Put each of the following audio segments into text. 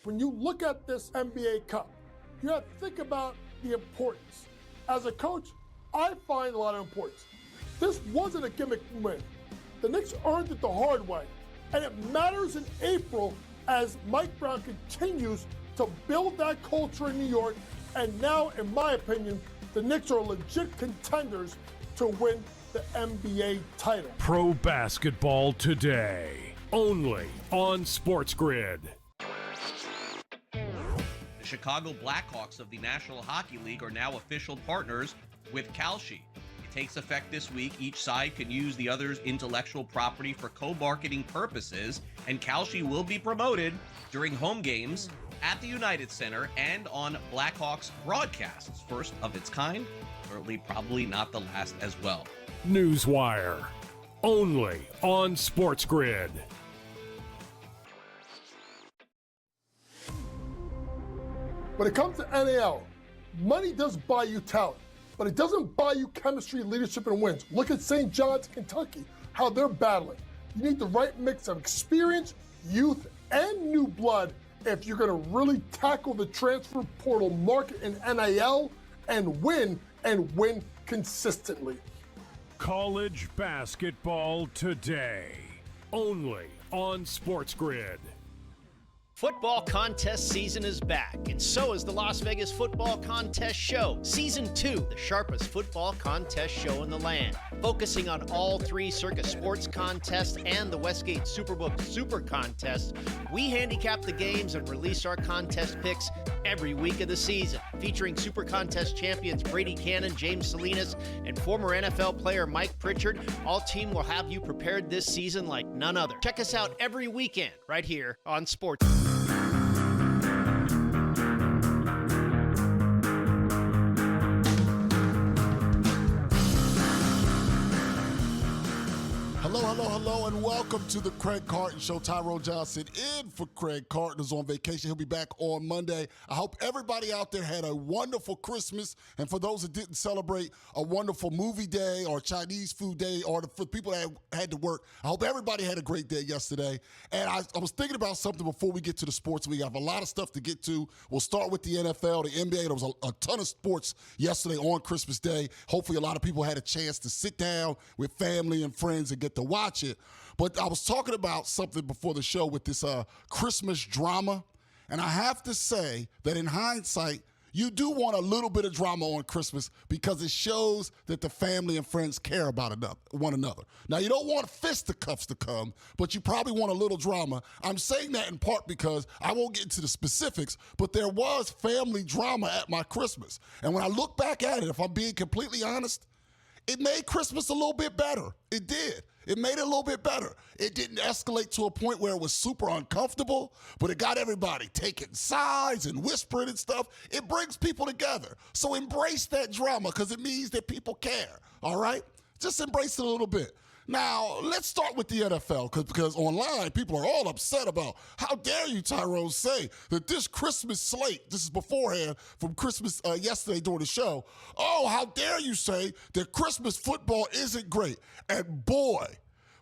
when you look at this NBA Cup, you have to think about the importance. As a coach, I find a lot of importance. This wasn't a gimmick win. The Knicks earned it the hard way, and it matters in April as Mike Brown continues to build that culture in New York, and now, in my opinion, the Knicks are legit contenders to win the NBA title. Pro Basketball Today, only on SportsGrid. The Chicago Blackhawks of the National Hockey League are now official partners with Kalshi. It takes effect this week. Each side can use the other's intellectual property for co-marketing purposes, and Kalshi will be promoted during home games at the United Center and on Blackhawks broadcasts. First of its kind, certainly probably not the last as well. Newswire, only on SportsGrid. When it comes to NAL, money does buy you talent, but it doesn't buy you chemistry, leadership, and wins. Look at St. John's, Kentucky, how they're battling. You need the right mix of experience, youth, and new blood if you're going to really tackle the transfer portal market in NIL and win consistently. College Basketball Today, only on SportsGrid. Football contest season is back, and so is the Las Vegas Football Contest Show. Season 2, the sharpest football contest show in the land. Focusing on all three Circus Sports contests and the Westgate Superbook Super Contest, we handicap the games and release our contest picks every week of the season. Featuring Super Contest champions Brady Cannon, James Salinas, and former NFL player Mike Pritchard, all team will have you prepared this season like none other. Check us out every weekend right here on Sports. Hello, and welcome to the Craig Carton Show. Tyrone Johnson in for Craig Carton, is on vacation. He'll be back on Monday. I hope everybody out there had a wonderful Christmas, and for those that didn't celebrate, a wonderful movie day or Chinese food day, or for people that had to work, I hope everybody had a great day yesterday. And I was thinking about something before we get to the sports. We have a lot of stuff to get to. We'll start with the NFL, the NBA. There was a ton of sports yesterday on Christmas Day. Hopefully a lot of people had a chance to sit down with family and friends and get to watch it. But I was talking about something before the show with this Christmas drama, and I have to say that in hindsight, you do want a little bit of drama on Christmas because it shows that the family and friends care about one another. Now, you don't want fisticuffs to come, but you probably want a little drama. I'm saying that in part because I won't get into the specifics, but there was family drama at my Christmas. And when I look back at it, if I'm being completely honest, it made Christmas a little bit better. It did. It made it a little bit better. It didn't escalate to a point where it was super uncomfortable, but it got everybody taking sides and whispering and stuff. It brings people together. So embrace that drama because it means that people care, all right? Just embrace it a little bit. Now, let's start with the NFL because online people are all upset about how dare you, Tyrone, say that this Christmas slate, this is beforehand from Christmas yesterday during the show, oh, how dare you say that Christmas football isn't great. And boy,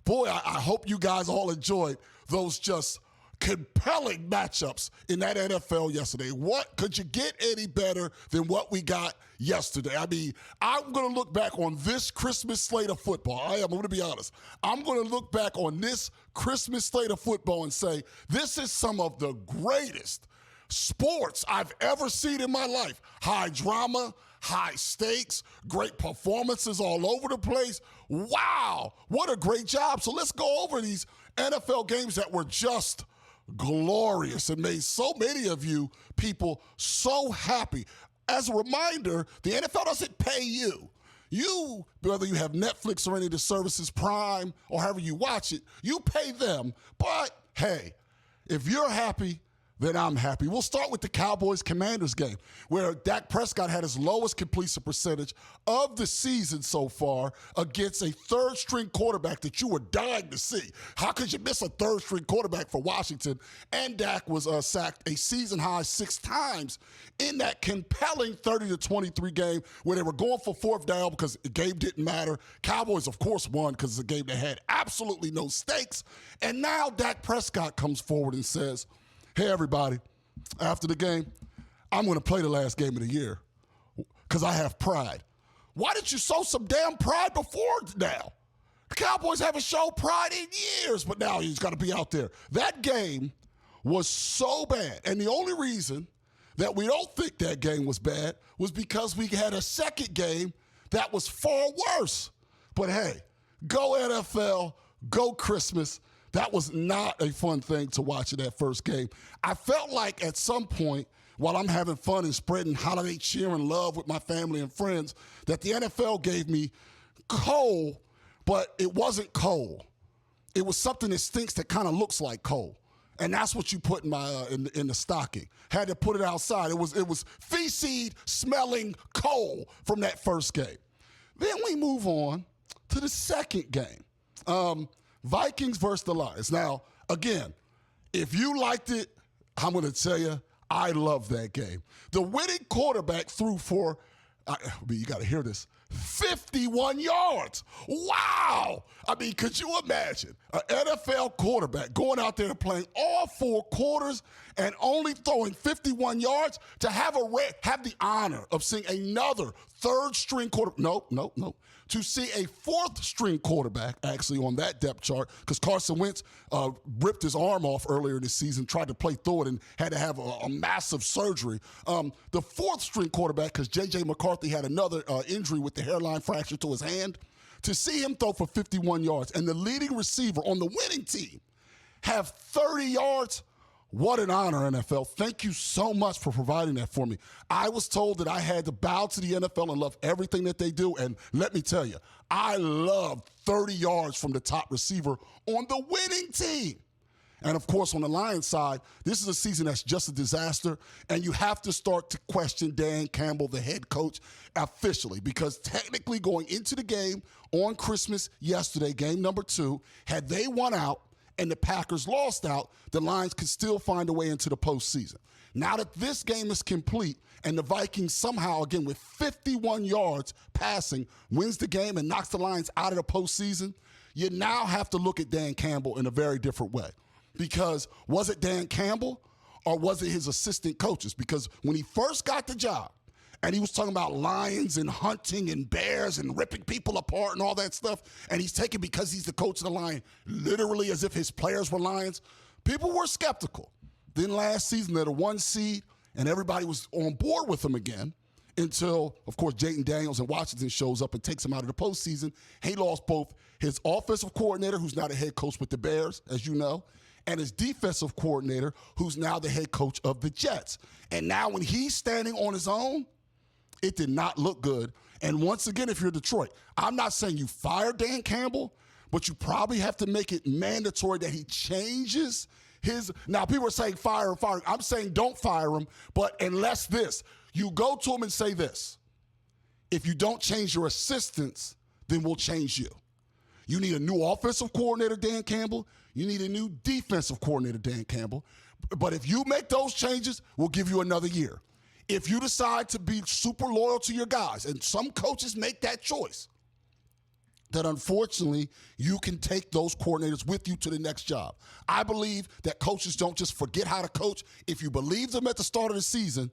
I hope you guys all enjoyed those just compelling matchups in that NFL yesterday. What could you get any better than what we got yesterday? I mean, I'm going to look back on this Christmas slate of football. I'm going to be honest. I'm going to look back on this Christmas slate of football and say, this is some of the greatest sports I've ever seen in my life. High drama, high stakes, great performances all over the place. Wow, what a great job. So let's go over these NFL games that were just glorious and made so many of you people so happy. As a reminder, the NFL doesn't pay you. You, whether you have Netflix or any of the services, Prime, or however you watch it, you pay them. But, hey, if you're happy, then I'm happy. We'll start with the Cowboys-Commanders game, where Dak Prescott had his lowest completion percentage of the season so far against a third-string quarterback that you were dying to see. How could you miss a third-string quarterback for Washington? And Dak was sacked a season-high 6 times in that compelling 30-23 game where they were going for fourth down because the game didn't matter. Cowboys, of course, won because it's a game that had absolutely no stakes. And now Dak Prescott comes forward and says, hey, everybody, after the game, I'm going to play the last game of the year because I have pride. Why didn't you show some damn pride before now? The Cowboys haven't shown pride in years, but now he's got to be out there. That game was so bad, and the only reason that we don't think that game was bad was because we had a second game that was far worse. But hey, go NFL, go Christmas. That was not a fun thing to watch in that first game. I felt like at some point, while I'm having fun and spreading holiday cheer and love with my family and friends, that the NFL gave me coal, but it wasn't coal. It was something that stinks that kind of looks like coal. And that's what you put in my in the stocking. Had to put it outside. It was feces smelling coal from that first game. Then we move on to the second game. Vikings versus the Lions. Now, again, if you liked it, I'm going to tell you, I love that game. The winning quarterback threw for, you got to hear this, 51 yards. Wow. I mean, could you imagine an NFL quarterback going out there and playing all 4 quarters and only throwing 51 yards to have the honor of seeing another third-string quarterback? No. To see a fourth-string quarterback actually on that depth chart, because Carson Wentz ripped his arm off earlier this season, tried to play through it, and had to have a massive surgery. The fourth-string quarterback, because J.J. McCarthy had another injury with the hairline fracture to his hand, to see him throw for 51 yards and the leading receiver on the winning team have 30 yards, what an honor, NFL. Thank you so much for providing that for me. I was told that I had to bow to the NFL and love everything that they do, and let me tell you, I love 30 yards from the top receiver on the winning team. And, of course, on the Lions side, this is a season that's just a disaster, and you have to start to question Dan Campbell, the head coach, officially, because technically going into the game on Christmas yesterday, game number 2, had they won out and the Packers lost out, the Lions could still find a way into the postseason. Now that this game is complete and the Vikings somehow, again, with 51 yards passing, wins the game and knocks the Lions out of the postseason, you now have to look at Dan Campbell in a very different way. Because was it Dan Campbell or was it his assistant coaches? Because when he first got the job and he was talking about lions and hunting and bears and ripping people apart and all that stuff, and he's taken because he's the coach of the Lions literally as if his players were lions, people were skeptical. Then last season, they're the 1 seed, and everybody was on board with him again until, of course, Jayden Daniels in Washington shows up and takes him out of the postseason. He lost both his offensive coordinator, who's now the head coach with the Bears, as you know, and his defensive coordinator, who's now the head coach of the Jets. And now when he's standing on his own, it did not look good. And once again, if you're Detroit, I'm not saying you fire Dan Campbell, but you probably have to make it mandatory that he changes his. Now, people are saying fire him, fire him. I'm saying don't fire him, but unless this, you go to him and say this: if you don't change your assistants, then we'll change you. You need a new offensive coordinator, Dan Campbell. You need a new defensive coordinator, Dan Campbell. But if you make those changes, we'll give you another year. If you decide to be super loyal to your guys, and some coaches make that choice, that unfortunately you can take those coordinators with you to the next job. I believe that coaches don't just forget how to coach. If you believe them at the start of the season,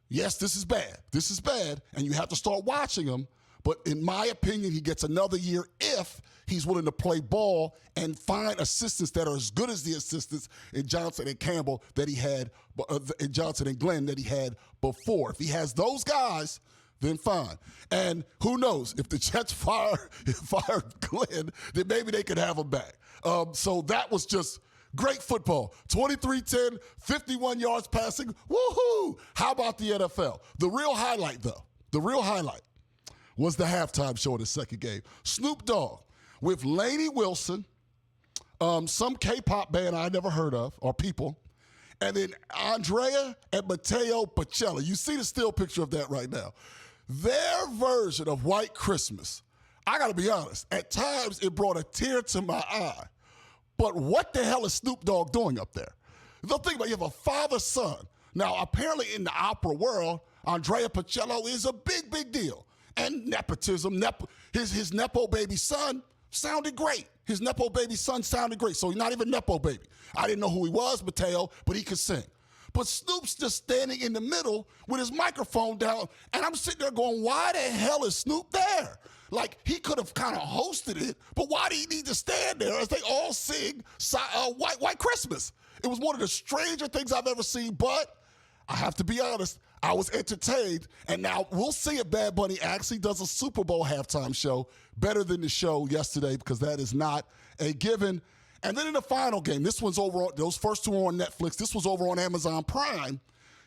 yes, this is bad, and you have to start watching them. But in my opinion, he gets another year if he's willing to play ball and find assistants that are as good as the assistants in Johnson and Campbell that he had, in Johnson and Glenn that he had before. If he has those guys, then fine. And who knows, if the Jets fired Glenn, then maybe they could have him back. So that was just great football. 23-10, 51 yards passing. Woohoo! How about the NFL? The real highlight, though, was the halftime show of the second game. Snoop Dogg with Lainey Wilson, some K-pop band I never heard of, or people, and then Andrea and Matteo Pacelli. You see the still picture of that right now. Their version of White Christmas, I got to be honest, at times it brought a tear to my eye. But what the hell is Snoop Dogg doing up there? Don't think about it. You have a father-son. Now, apparently in the opera world, Andrea Pacelli is a big, big deal. And nepotism, his Nepo baby son sounded great. His Nepo baby son sounded great. So he's not even Nepo baby. I didn't know who he was, Mateo, but he could sing. but Snoop's just standing in the middle with his microphone down, and I'm sitting there going, why the hell is Snoop there? Like, he could have kind of hosted it, but why do he need to stand there as they all sing White Christmas? It was one of the stranger things I've ever seen, but I have to be honest, I was entertained, and now we'll see if Bad Bunny actually does a Super Bowl halftime show better than the show yesterday, because that is not a given. And then in the final game, this one's over on, those first two are on Netflix. This was over on Amazon Prime.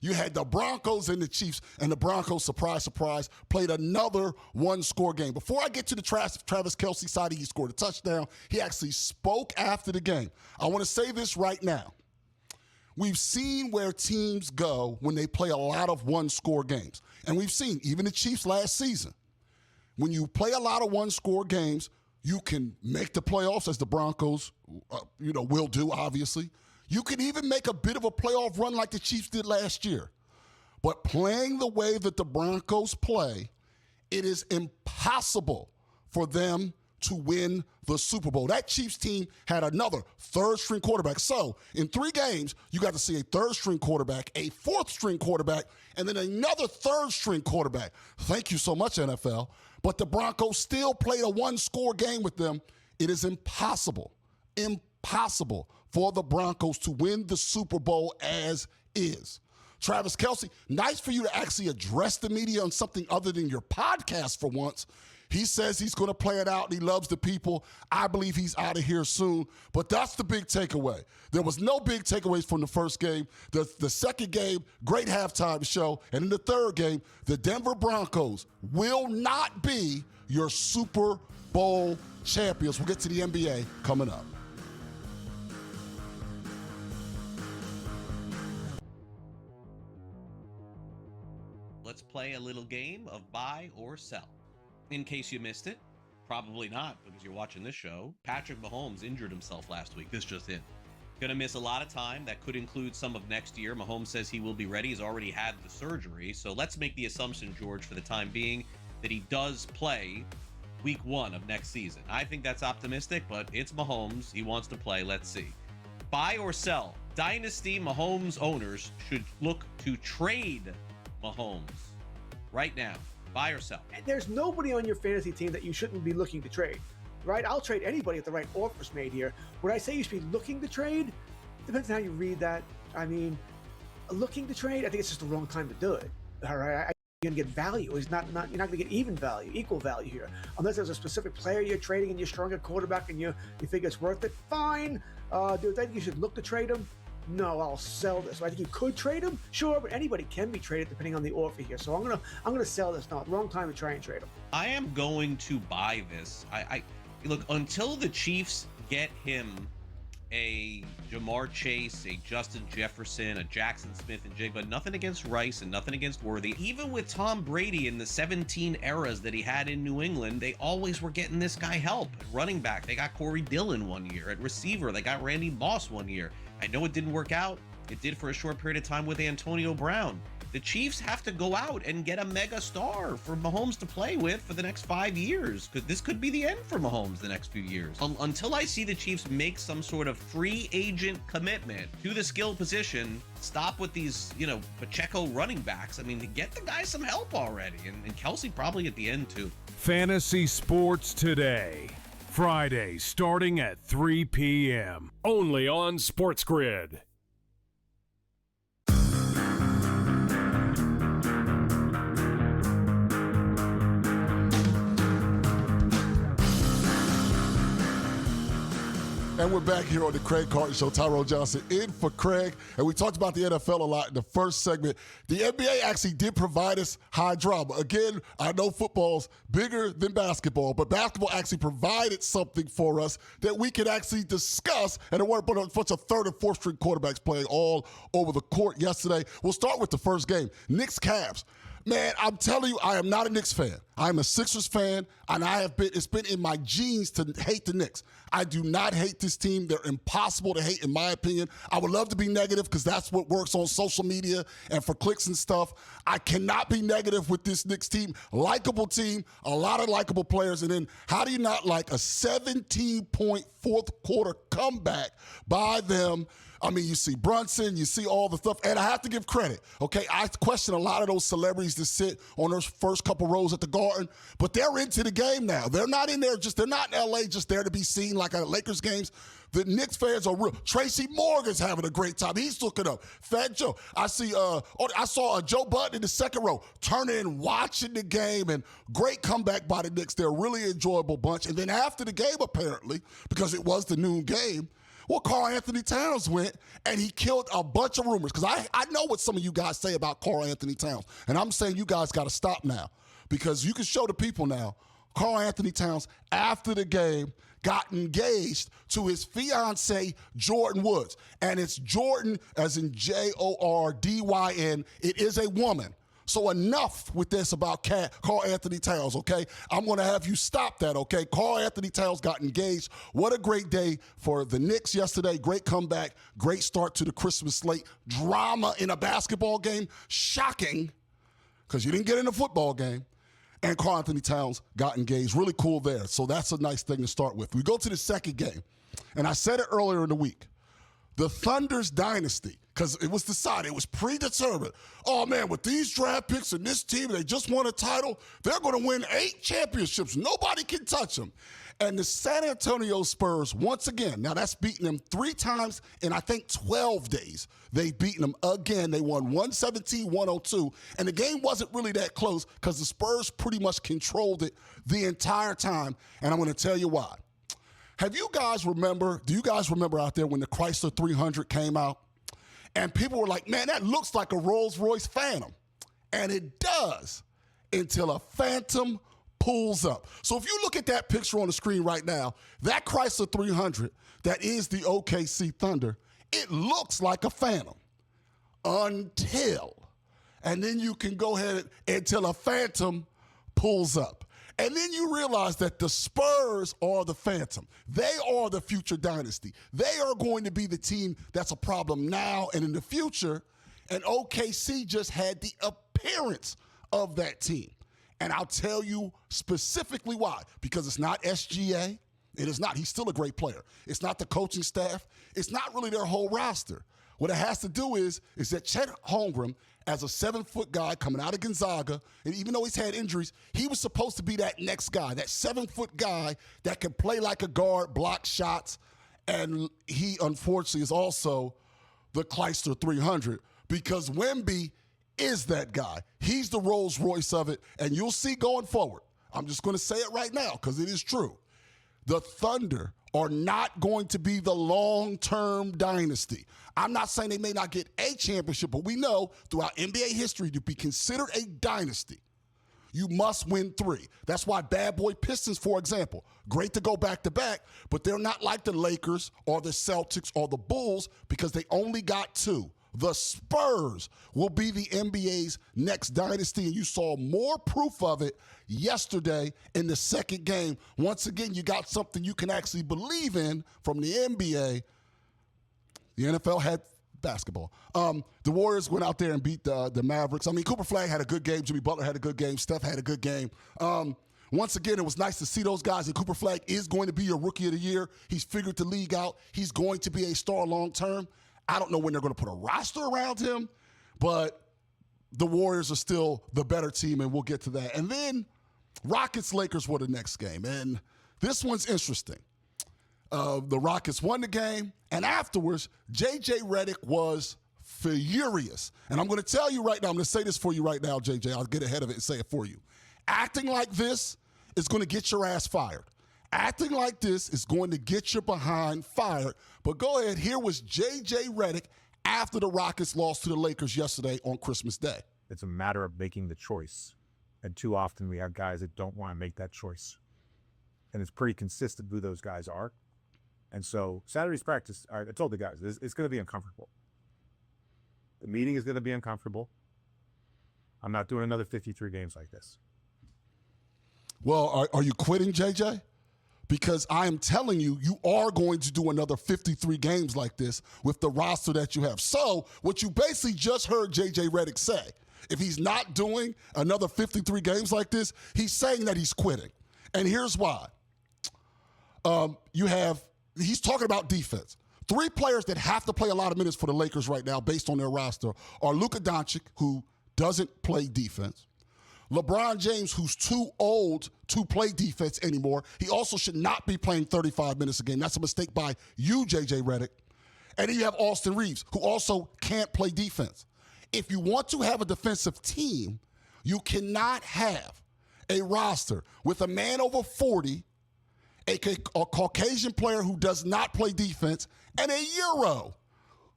You had the Broncos and the Chiefs, and the Broncos, surprise, surprise, played another one-score game. Before I get to the Travis Kelce side, he scored a touchdown. He actually spoke after the game. I want to say this right now. We've seen where teams go when they play a lot of one-score games. And we've seen, even the Chiefs last season, when you play a lot of one-score games, you can make the playoffs, as the Broncos, will do, obviously. You can even make a bit of a playoff run like the Chiefs did last year. But playing the way that the Broncos play, it is impossible for them to win the Super Bowl. That Chiefs team had another third-string quarterback. So in 3 games, you got to see a third-string quarterback, a fourth-string quarterback, and then another third-string quarterback. Thank you so much, NFL. But the Broncos still played a one-score game with them. It is impossible for the Broncos to win the Super Bowl as is. Travis Kelce, nice for you to actually address the media on something other than your podcast for once. He says he's going to play it out and he loves the people. I believe he's out of here soon. But that's the big takeaway. There was no big takeaways from the first game. The second game, great halftime show. And in the third game, the Denver Broncos will not be your Super Bowl champions. We'll get to the NBA coming up. Let's play a little game of buy or sell. In case you missed it, probably not because you're watching this show, Patrick Mahomes injured himself last week. This just in. Gonna miss a lot of time. That could include some of next year. Mahomes says he will be ready. He's already had the surgery. So let's make the assumption, George, for the time being, that he does play week 1 of next season. I think that's optimistic, but it's Mahomes. He wants to play. Let's see. Buy or sell. Dynasty Mahomes owners should look to trade Mahomes right now. Buy or sell? There's nobody on your fantasy team that you shouldn't be looking to trade, right? I'll trade anybody if the right offer's made here. Would I say you should be looking to trade? Depends on how you read that. I mean, looking to trade, I think it's just the wrong time to do it. All right, you're gonna get value. You're not gonna get even value, equal value here, unless there's a specific player you're trading and you're stronger quarterback and you think it's worth it. Fine. Do I think you should look to trade him? No, I'll sell this. I think you could trade him, sure, but anybody can be traded depending on the offer here. So I'm gonna sell this. No, wrong time to try and trade him. I am going to buy this. I look, until the Chiefs get him a Jamar Chase, a Justin Jefferson, a Jackson Smith and Jigba. Nothing against Rice and nothing against Worthy. Even with Tom Brady in the 17 eras that he had in New England, they always were getting this guy help. At running back, they got Corey Dillon one year. At receiver, they got Randy Moss one year. I know it didn't work out. It did for a short period of time with Antonio Brown. The Chiefs have to go out and get a mega star for Mahomes to play with for the next 5 years. This could be the end for Mahomes the next few years. Until I see the Chiefs make some sort of free agent commitment to the skill position, stop with these, Pacheco running backs. I mean, get the guy some help already. And Kelce probably at the end too. Fantasy Sports Today. Friday starting at 3 p.m. Only on SportsGrid. And we're back here on the Craig Carton Show. Tyrone Johnson in for Craig. And we talked about the NFL a lot in the first segment. The NBA actually did provide us high drama. Again, I know football's bigger than basketball, but basketball actually provided something for us that we could actually discuss. And there weren't a bunch of third and fourth string quarterbacks playing all over the court yesterday. We'll start with the first game. Knicks Cavs. Man, I'm telling you, I am not a Knicks fan. I'm a Sixers fan, and it's been in my genes to hate the Knicks. I do not hate this team. They're impossible to hate, in my opinion. I would love to be negative because that's what works on social media and for clicks and stuff. I cannot be negative with this Knicks team. Likeable team, a lot of likable players. And then how do you not like a 17-point fourth quarter comeback by them? I mean, you see Brunson, you see all the stuff, and I have to give credit, okay? I question a lot of those celebrities that sit on those first couple rows at the Garden, but they're into the game now. They're not in there they're not in L.A. just there to be seen like at Lakers games. The Knicks fans are real. Tracy Morgan's having a great time. He's looking up. Fat Joe. I saw Joe Budden in the second row turning and watching the game, and great comeback by the Knicks. They're a really enjoyable bunch. And then after the game, apparently, because it was the noon game, well, Karl Anthony Towns went, and he killed a bunch of rumors. Because I know what some of you guys say about Karl Anthony Towns, and I'm saying you guys got to stop now, because you can show the people now, Karl Anthony Towns, after the game, got engaged to his fiancée, Jordan Woods. And it's Jordan, as in Jordyn. It is a woman. So enough with this about Karl Anthony Towns, okay? I'm going to have you stop that, okay? Karl Anthony Towns got engaged. What a great day for the Knicks yesterday. Great comeback. Great start to the Christmas slate. Drama in a basketball game. Shocking, because you didn't get in a football game. And Karl Anthony Towns got engaged. Really cool there. So that's a nice thing to start with. We go to the second game. And I said it earlier in the week. The Thunder's dynasty, because it was decided, it was predetermined. Oh, man, with these draft picks and this team, they just won a title, they're going to win 8 championships. Nobody can touch them. And the San Antonio Spurs, once again, now that's beaten them 3 times in, I think, 12 days. They've beaten them again. They won 117-102. And the game wasn't really that close because the Spurs pretty much controlled it the entire time. And I'm going to tell you why. Do you guys remember out there when the Chrysler 300 came out? And people were like, man, that looks like a Rolls-Royce Phantom. And it does, until a Phantom pulls up. So if you look at that picture on the screen right now, that Chrysler 300, that is the OKC Thunder, it looks like a Phantom until, and then you can go ahead until a Phantom pulls up. And then you realize that the Spurs are the Phantom. They are the future dynasty. They are going to be the team that's a problem now and in the future. And OKC just had the appearance of that team. And I'll tell you specifically why. Because it's not SGA. It is not. He's still a great player. It's not the coaching staff. It's not really their whole roster. What it has to do is that Chet Holmgren, as a 7-foot guy coming out of Gonzaga, and even though he's had injuries, he was supposed to be that next guy, that 7-foot guy that can play like a guard, block shots, and he, unfortunately, is also the Chrysler 300 because Wemby is that guy. He's the Rolls Royce of it, and you'll see going forward. I'm just going to say it right now because it is true. The Thunder are not going to be the long-term dynasty. I'm not saying they may not get a championship, but we know throughout NBA history to be considered a dynasty, you must win 3. That's why Bad Boy Pistons, for example, great to go back-to-back, but they're not like the Lakers or the Celtics or the Bulls because they only got 2. The Spurs will be the NBA's next dynasty, and you saw more proof of it yesterday in the second game. Once again, you got something you can actually believe in from the NBA. The NFL had basketball. The Warriors went out there and beat the Mavericks. I mean, Cooper Flag had a good game. Jimmy Butler had a good game. Steph had a good game. Once again, it was nice to see those guys. And Cooper Flag is going to be your Rookie of the Year. He's figured the league out. He's going to be a star long term. I don't know when they're going to put a roster around him, but the Warriors are still the better team, and we'll get to that. And then Rockets-Lakers were the next game, and this one's interesting. The Rockets won the game, and afterwards, J.J. Redick was furious. And I'm going to tell you right now, I'm going to say this for you right now, J.J. I'll get ahead of it and say it for you. Acting like this is going to get your ass fired. Acting like this is going to get your behind fired. But go ahead, here was J.J. Redick after the Rockets lost to the Lakers yesterday on Christmas Day. It's a matter of making the choice. And too often we have guys that don't want to make that choice. And it's pretty consistent who those guys are. And so Saturday's practice, I told the guys, it's going to be uncomfortable. The meeting is going to be uncomfortable. I'm not doing another 53 games like this. Well, are you quitting, JJ? Because I am telling you, you are going to do another 53 games like this with the roster that you have. So what you basically just heard J.J. Redick say, if he's not doing another 53 games like this, he's saying that he's quitting. And here's why. He's talking about defense. Three players that have to play a lot of minutes for the Lakers right now based on their roster are Luka Doncic, who doesn't play defense. LeBron James, who's too old to play defense anymore. He also should not be playing 35 minutes a game. That's a mistake by you, J.J. Redick. And then you have Austin Reeves, who also can't play defense. If you want to have a defensive team, you cannot have a roster with a man over 40, a Caucasian player who does not play defense, and a Euro.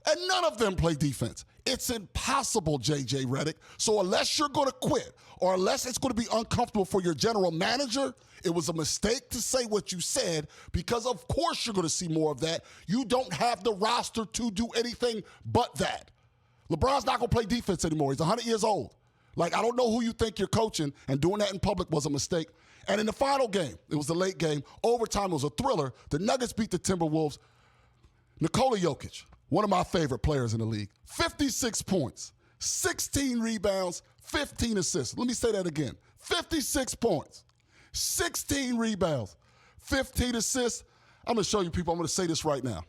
And none of them play defense. It's impossible, J.J. Redick. So unless you're going to quit or unless it's going to be uncomfortable for your general manager, it was a mistake to say what you said because, of course, you're going to see more of that. You don't have the roster to do anything but that. LeBron's not going to play defense anymore. He's 100 years old. Like, I don't know who you think you're coaching, and doing that in public was a mistake. And in the final game, it was the late game, overtime, it was a thriller. The Nuggets beat the Timberwolves. Nikola Jokic, one of my favorite players in the league, 56 points, 16 rebounds, 15 assists. Let me say that again. 56 points, 16 rebounds, 15 assists. I'm going to show you people. I'm going to say this right now.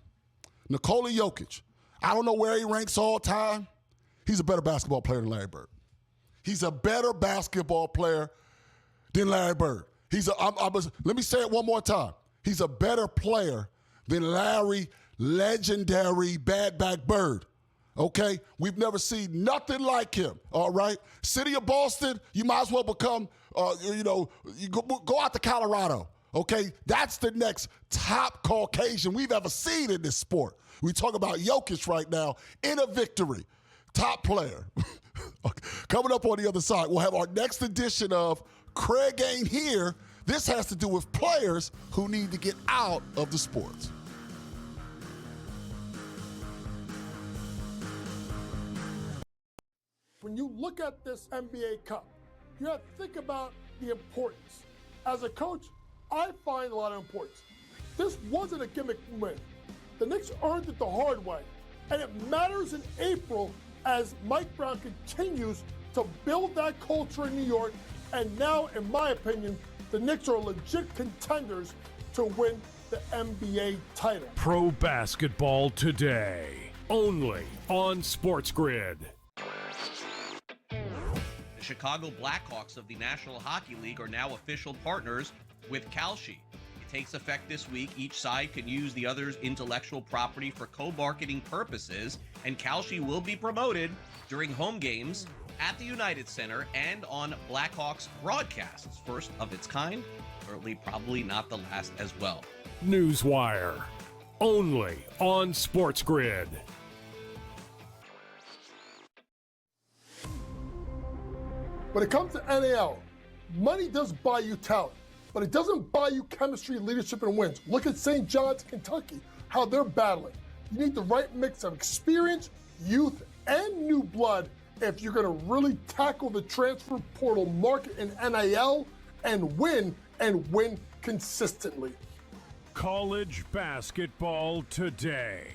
Nikola Jokic, I don't know where he ranks all time. He's a better basketball player than Larry Bird. He's a better basketball player than Larry Bird. Let me say it one more time. He's a better player than Larry legendary Bad Back Bird. Okay? We've never seen nothing like him. All right? City of Boston, you might as well become, you go out to Colorado. Okay? That's the next top Caucasian we've ever seen in this sport. We talk about Jokic right now in a victory. Top player. Coming up on the other side, we'll have our next edition of Craig Ain't Here. This has to do with players who need to get out of the sports. When you look at this NBA Cup, you have to think about the importance. As a coach, I find a lot of importance. This wasn't a gimmick win. The Knicks earned it the hard way, and it matters in April as Mike Brown continues to build that culture in New York, and now, in my opinion, the Knicks are legit contenders to win the NBA title. Pro basketball today, only on SportsGrid. The Chicago Blackhawks of the National Hockey League are now official partners with Kalshi. It takes effect this week. Each side can use the other's intellectual property for co-marketing purposes, and Kalshi will be promoted during home games at the United Center and on Blackhawks broadcasts. First of its kind, certainly probably not the last as well. Newswire, only on SportsGrid. When it comes to NAL, money does buy you talent, but it doesn't buy you chemistry, leadership, and wins. Look at St. John's, Kentucky, how they're battling. You need the right mix of experience, youth, and new blood if you're going to really tackle the transfer portal market in NIL and win consistently. College basketball today,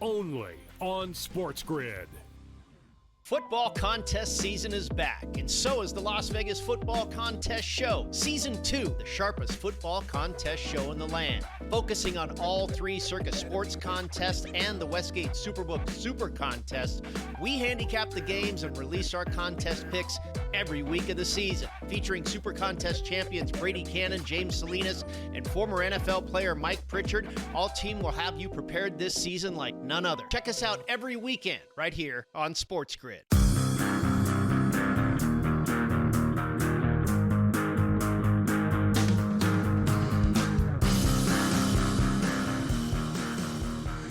only on SportsGrid. Football contest season is back, and so is the Las Vegas Football Contest Show. Season 2, the sharpest football contest show in the land. Focusing on all three Circus Sports contests and the Westgate Superbook Super Contest, we handicap the games and release our contest picks every week of the season. Featuring Super Contest champions Brady Cannon, James Salinas, and former NFL player Mike Pritchard, all team will have you prepared this season like none other. Check us out every weekend right here on SportsGrid.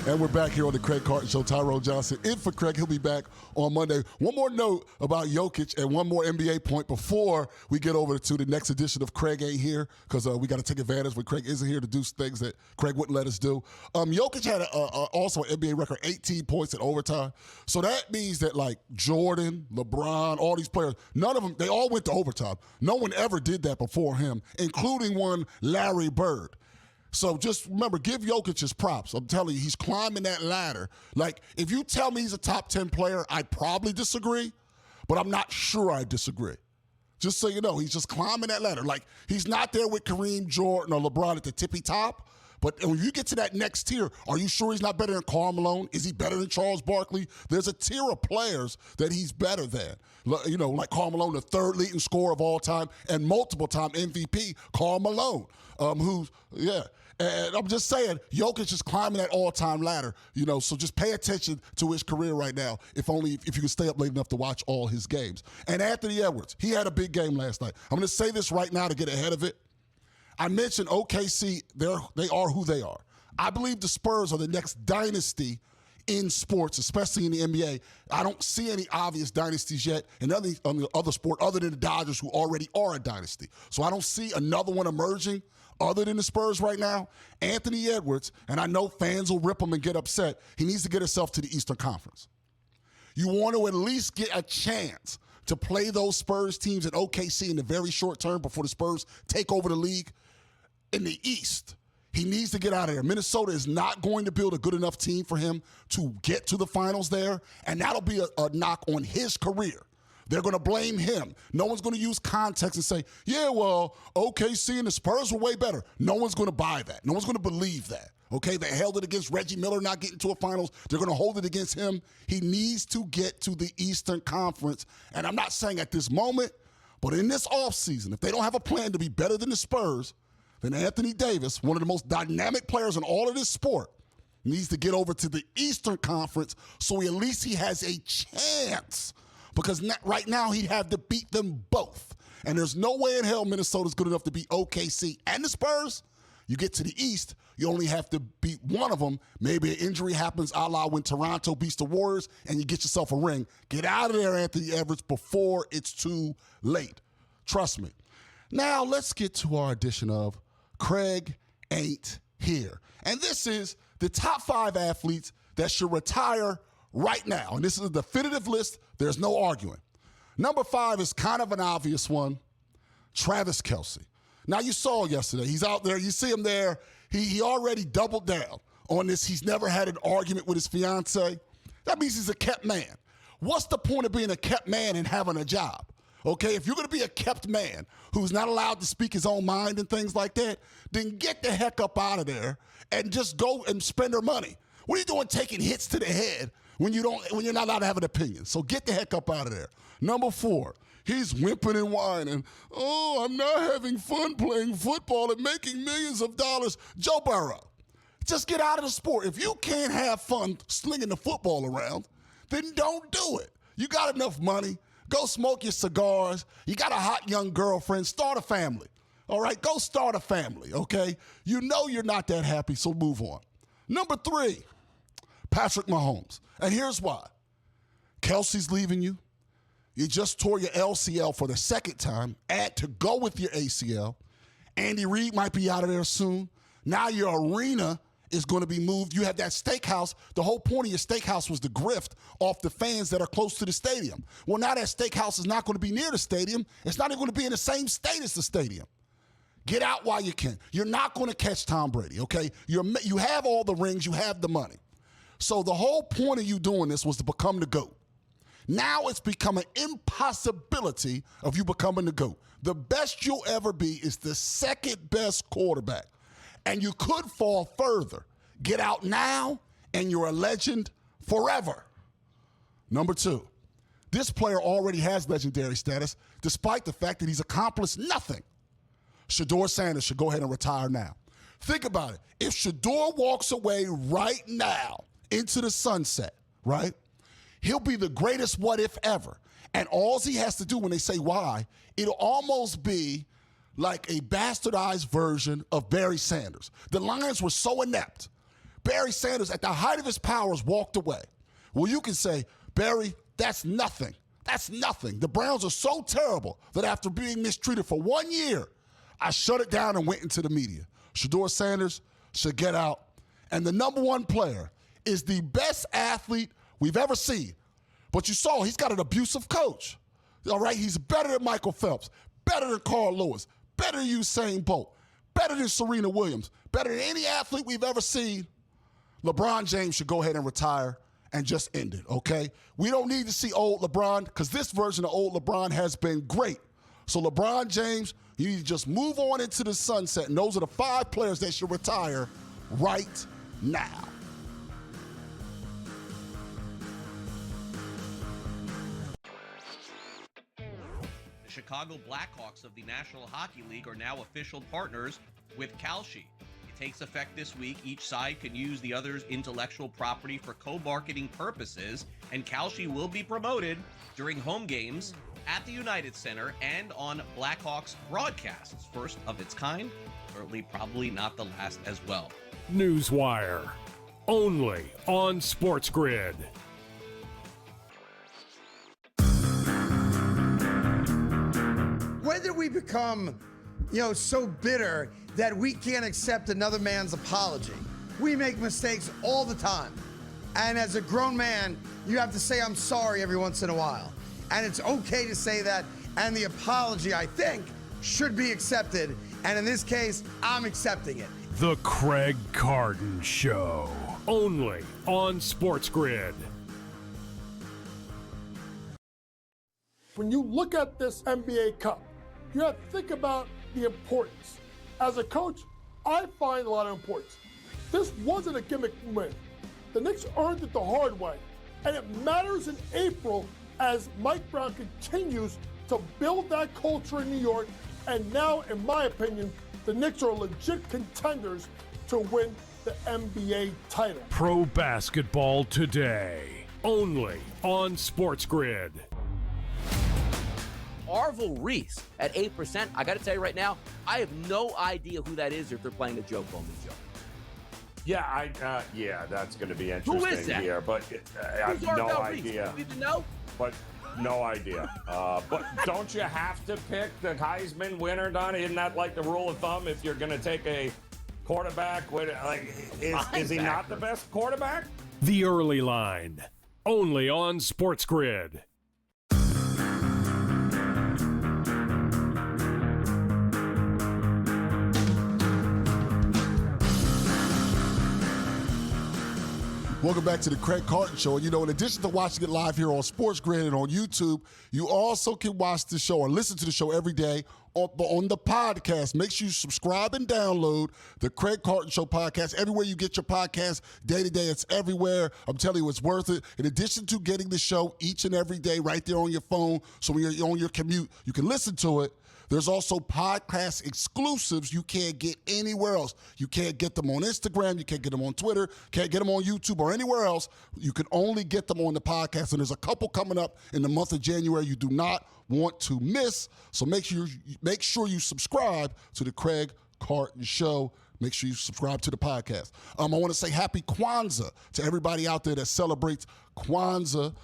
And we're back here on the Craig Carton Show. Tyrone Johnson in for Craig. He'll be back on Monday. One more note about Jokic and one more NBA point before we get over to the next edition of Craig Ain't Here, because we got to take advantage when Craig isn't here to do things that Craig wouldn't let us do. Jokic had also an NBA record, 18 points in overtime. So that means that, like, Jordan, LeBron, all these players, none of them, they all went to overtime. No one ever did that before him, including one Larry Bird. So just remember, give Jokic his props. I'm telling you, he's climbing that ladder. Like, if you tell me he's a top 10 player, I'd probably disagree, but I'm not sure I disagree. Just so you know, he's just climbing that ladder. Like, he's not there with Kareem, Jordan, or LeBron at the tippy top, But when you get to that next tier, are you sure he's not better than Karl Malone? Is he better than Charles Barkley? There's a tier of players that he's better than. You know, like Karl Malone, the third leading scorer of all time and multiple-time MVP, Karl Malone, And I'm just saying, Jokic is climbing that all-time ladder, you know, so just pay attention to his career right now, if you can stay up late enough to watch all his games. And Anthony Edwards, he had a big game last night. I'm going to say this right now to get ahead of it. I mentioned OKC, they are who they are. I believe the Spurs are the next dynasty in sports, especially in the NBA. I don't see any obvious dynasties yet in other sport other than the Dodgers, who already are a dynasty. So I don't see another one emerging other than the Spurs right now. Anthony Edwards, and I know fans will rip him and get upset, he needs to get himself to the Eastern Conference. You want to at least get a chance to play those Spurs teams at OKC in the very short term before the Spurs take over the league. In the East, he needs to get out of there. Minnesota is not going to build a good enough team for him to get to the finals there, and that'll be a knock on his career. They're going to blame him. No one's going to use context and say, yeah, well, OKC and the Spurs were way better. No one's going to buy that. No one's going to believe that. Okay, they held it against Reggie Miller not getting to a finals. They're going to hold it against him. He needs to get to the Eastern Conference, and I'm not saying at this moment, but in this offseason, if they don't have a plan to be better than the Spurs, then Anthony Davis, one of the most dynamic players in all of this sport, needs to get over to the Eastern Conference so at least he has a chance. Because right now he'd have to beat them both. And there's no way in hell Minnesota's good enough to beat OKC and the Spurs. You get to the East, you only have to beat one of them. Maybe an injury happens a la when Toronto beats the Warriors and you get yourself a ring. Get out of there, Anthony Edwards, before it's too late. Trust me. Now let's get to our edition of Craig Ain't Here. And this is the top 5 athletes that should retire right now. And this is a definitive list. There's no arguing. Number 5 is kind of an obvious one, Travis Kelce. Now, you saw yesterday. He's out there. You see him there. He already doubled down on this. He's never had an argument with his fiance. That means he's a kept man. What's the point of being a kept man and having a job? Okay, if you're going to be a kept man who's not allowed to speak his own mind and things like that, then get the heck up out of there and just go and spend her money. What are you doing taking hits to the head when you're not allowed to have an opinion? So get the heck up out of there. Number 4, he's whimpering and whining. Oh, I'm not having fun playing football and making millions of dollars. Joe Burrow, just get out of the sport. If you can't have fun slinging the football around, then don't do it. You got enough money. Go smoke your cigars. You got a hot young girlfriend. Start a family. All right? Go start a family, okay? You know you're not that happy, so move on. Number 3, Patrick Mahomes. And here's why. Kelsey's leaving you. You just tore your LCL for the second time. Add to go with your ACL. Andy Reid might be out of there soon. Now your arena is going to be moved. You have that steakhouse. The whole point of your steakhouse was to grift off the fans that are close to the stadium. Well, now that steakhouse is not going to be near the stadium. It's not even going to be in the same state as the stadium. Get out while you can. You're not going to catch Tom Brady, okay? You have all the rings. You have the money. So the whole point of you doing this was to become the GOAT. Now it's become an impossibility of you becoming the GOAT. The best you'll ever be is the second best quarterback. And you could fall further. Get out now, and you're a legend forever. Number 2, this player already has legendary status, despite the fact that he's accomplished nothing. Shedeur Sanders should go ahead and retire now. Think about it. If Shedeur walks away right now into the sunset, right, he'll be the greatest what-if ever. And all he has to do when they say why, it'll almost be like a bastardized version of Barry Sanders. The Lions were so inept. Barry Sanders, at the height of his powers, walked away. Well, you can say, Barry, that's nothing. That's nothing. The Browns are so terrible that after being mistreated for 1 year, I shut it down and went into the media. Shedeur Sanders should get out. And the number 1 player is the best athlete we've ever seen. But you saw he's got an abusive coach. All right, he's better than Michael Phelps, better than Carl Lewis, better than Usain Bolt, better than Serena Williams, better than any athlete we've ever seen. LeBron James should go ahead and retire and just end it, okay? We don't need to see old LeBron because this version of old LeBron has been great. So LeBron James, you need to just move on into the sunset, and those are the 5 players that should retire right now. The Chicago Blackhawks of the National Hockey League are now official partners with Kalshi. It takes effect this week. Each side can use the other's intellectual property for co-marketing purposes, and Kalshi will be promoted during home games at the United Center and on Blackhawks broadcasts. First of its kind, certainly probably not the last as well. Newswire, only on SportsGrid. When did we become, so bitter that we can't accept another man's apology? We make mistakes all the time. And as a grown man, you have to say, I'm sorry every once in a while. And it's okay to say that. And the apology, I think, should be accepted. And in this case, I'm accepting it. The Craig Carton Show, only on SportsGrid. When you look at this NBA Cup, you have to think about the importance. As a coach, I find a lot of importance. This wasn't a gimmick win. The Knicks earned it the hard way, and it matters in April as Mike Brown continues to build that culture in New York, and now, in my opinion, the Knicks are legit contenders to win the NBA title. Pro basketball today, only on SportsGrid. Arvil Reese at 8%. I got to tell you right now, I have no idea who that is if they're playing a Joe Bowman show. Yeah, that's going to be interesting Who is that? here, but I have no idea. You need to know? But no idea. But don't you have to pick the Heisman winner, Don? Isn't that like the rule of thumb if you're going to take a quarterback? Is he not the best quarterback? The Early Line, only on SportsGrid. Welcome back to the Craig Carton Show. And in addition to watching it live here on SportsGrid and on YouTube, you also can watch the show or listen to the show every day on the podcast. Make sure you subscribe and download the Craig Carton Show podcast. Everywhere you get your podcast, day to day, it's everywhere. I'm telling you, it's worth it. In addition to getting the show each and every day right there on your phone, so when you're on your commute, you can listen to it. There's also podcast exclusives you can't get anywhere else. You can't get them on Instagram. You can't get them on Twitter. Can't get them on YouTube or anywhere else. You can only get them on the podcast. And there's a couple coming up in the month of January you do not want to miss. So make sure you subscribe to the Craig Carton Show. Make sure you subscribe to the podcast. I want to say happy Kwanzaa to everybody out there that celebrates Kwanzaa.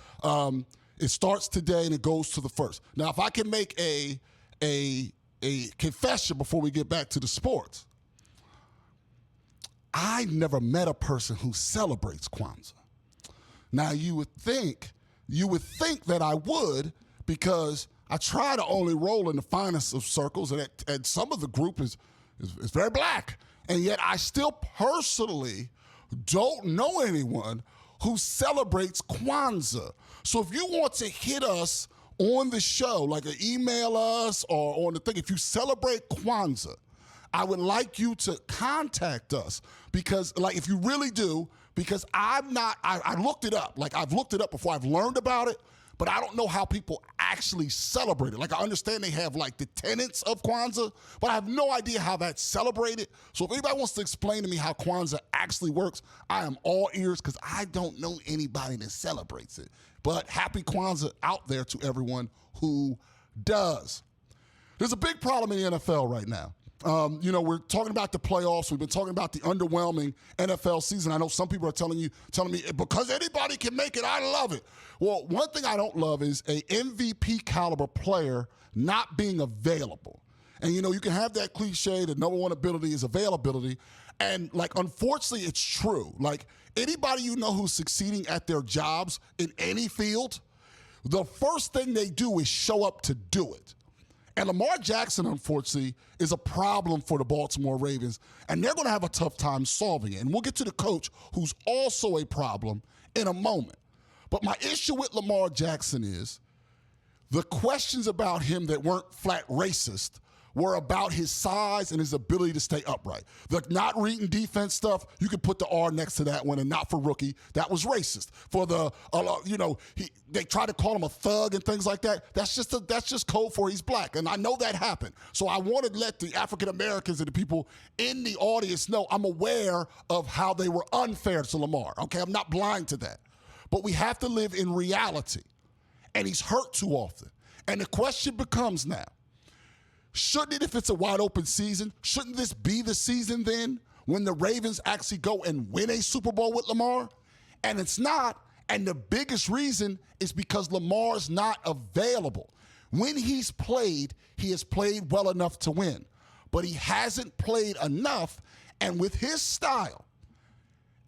It starts today and it goes to the 1st. Now, if I can make a confession before we get back to the sports. I never met a person who celebrates Kwanzaa. Now you would think that I would, because I try to only roll in the finest of circles, and some of the group is very black, and yet I still personally don't know anyone who celebrates Kwanzaa. So if you want to hit us on the show, like email us or on the thing, if you celebrate Kwanzaa, I would like you to contact us, because if you really do, because I looked it up. I've looked it up before. I've learned about it, but I don't know how people actually celebrate it. I understand they have the tenets of Kwanzaa, but I have no idea how that's celebrated. So if anybody wants to explain to me how Kwanzaa actually works, I am all ears, because I don't know anybody that celebrates it. But happy Kwanzaa out there to everyone who does. There's a big problem in the NFL right now. We're talking about the playoffs. We've been talking about the underwhelming NFL season. I know some people are telling me, because anybody can make it, I love it. Well, one thing I don't love is a MVP caliber player not being available. And, you can have that cliche, the number one ability is availability. And, unfortunately, it's true. Anybody who's succeeding at their jobs in any field, the first thing they do is show up to do it. And Lamar Jackson, unfortunately, is a problem for the Baltimore Ravens, and they're going to have a tough time solving it. And we'll get to the coach, who's also a problem, in a moment. But my issue with Lamar Jackson is the questions about him that weren't flat racist were about his size and his ability to stay upright. The not reading defense stuff, you could put the R next to that one, and not for rookie. That was racist. For the, they try to call him a thug and things like that. That's just code for he's black, and I know that happened. So I want to let the African Americans and the people in the audience know I'm aware of how they were unfair to Lamar. Okay, I'm not blind to that, but we have to live in reality, and he's hurt too often. And the question becomes now, shouldn't it, if it's a wide open season, shouldn't this be the season then when the Ravens actually go and win a Super Bowl with Lamar? And it's not, and the biggest reason is because Lamar's not available. When he's played, he has played well enough to win, but he hasn't played enough, and with his style,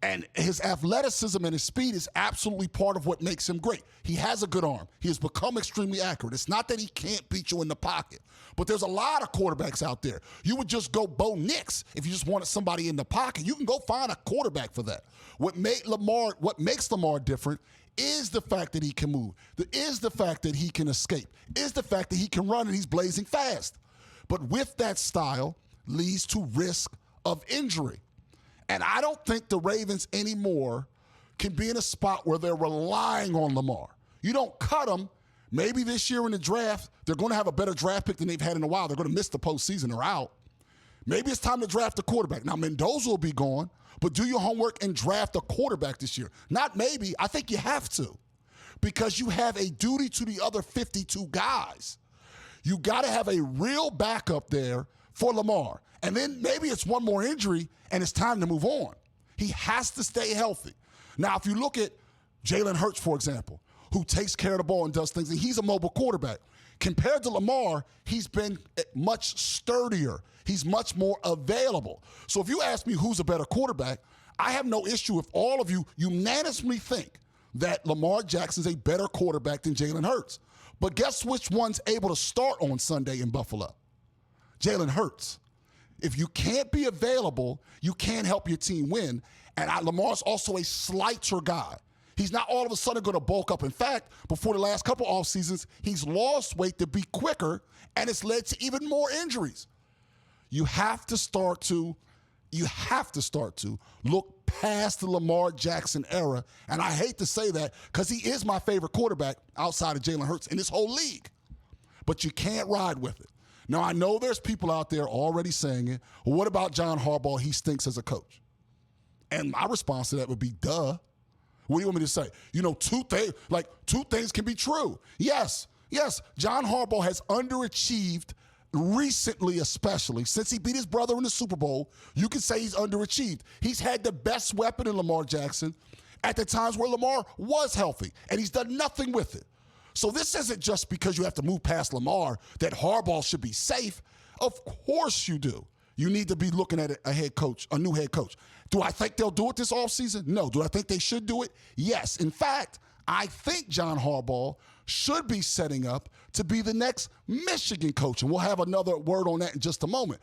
and his athleticism and his speed is absolutely part of what makes him great. He has a good arm. He has become extremely accurate. It's not that he can't beat you in the pocket, but there's a lot of quarterbacks out there. You would just go Bo Nix if you just wanted somebody in the pocket. You can go find a quarterback for that. What makes Lamar different is the fact that he can move, is the fact that he can escape, is the fact that he can run and he's blazing fast. But with that style leads to risk of injury. And I don't think the Ravens anymore can be in a spot where they're relying on Lamar. You don't cut him. Maybe this year in the draft, they're going to have a better draft pick than they've had in a while. They're going to miss the postseason or out. Maybe it's time to draft a quarterback. Now, Mendoza will be gone, but do your homework and draft a quarterback this year. Not maybe. I think you have to, because you have a duty to the other 52 guys. You got to have a real backup there for Lamar. And then maybe it's one more injury and it's time to move on. He has to stay healthy. Now, if you look at Jalen Hurts, for example, who takes care of the ball and does things, and he's a mobile quarterback. Compared to Lamar, he's been much sturdier. He's much more available. So if you ask me who's a better quarterback, I have no issue if all of you unanimously think that Lamar Jackson's a better quarterback than Jalen Hurts. But guess which one's able to start on Sunday in Buffalo? Jalen Hurts. If you can't be available, you can't help your team win. And Lamar's also a slighter guy. He's not all of a sudden going to bulk up. In fact, before the last couple off seasons, he's lost weight to be quicker, and it's led to even more injuries. You have to start to look past the Lamar Jackson era. And I hate to say that because he is my favorite quarterback outside of Jalen Hurts in this whole league. But you can't ride with it. Now, I know there's people out there already saying it. Well, what about John Harbaugh? He stinks as a coach. And my response to that would be, duh. What do you want me to say? Two things can be true. Yes, John Harbaugh has underachieved recently, especially since he beat his brother in the Super Bowl. You can say he's underachieved. He's had the best weapon in Lamar Jackson at the times where Lamar was healthy, and he's done nothing with it. So this isn't just because you have to move past Lamar that Harbaugh should be safe. Of course you do. You need to be looking at a head coach, a new head coach. Do I think they'll do it this offseason? No. Do I think they should do it? Yes. In fact, I think John Harbaugh should be setting up to be the next Michigan coach, and we'll have another word on that in just a moment.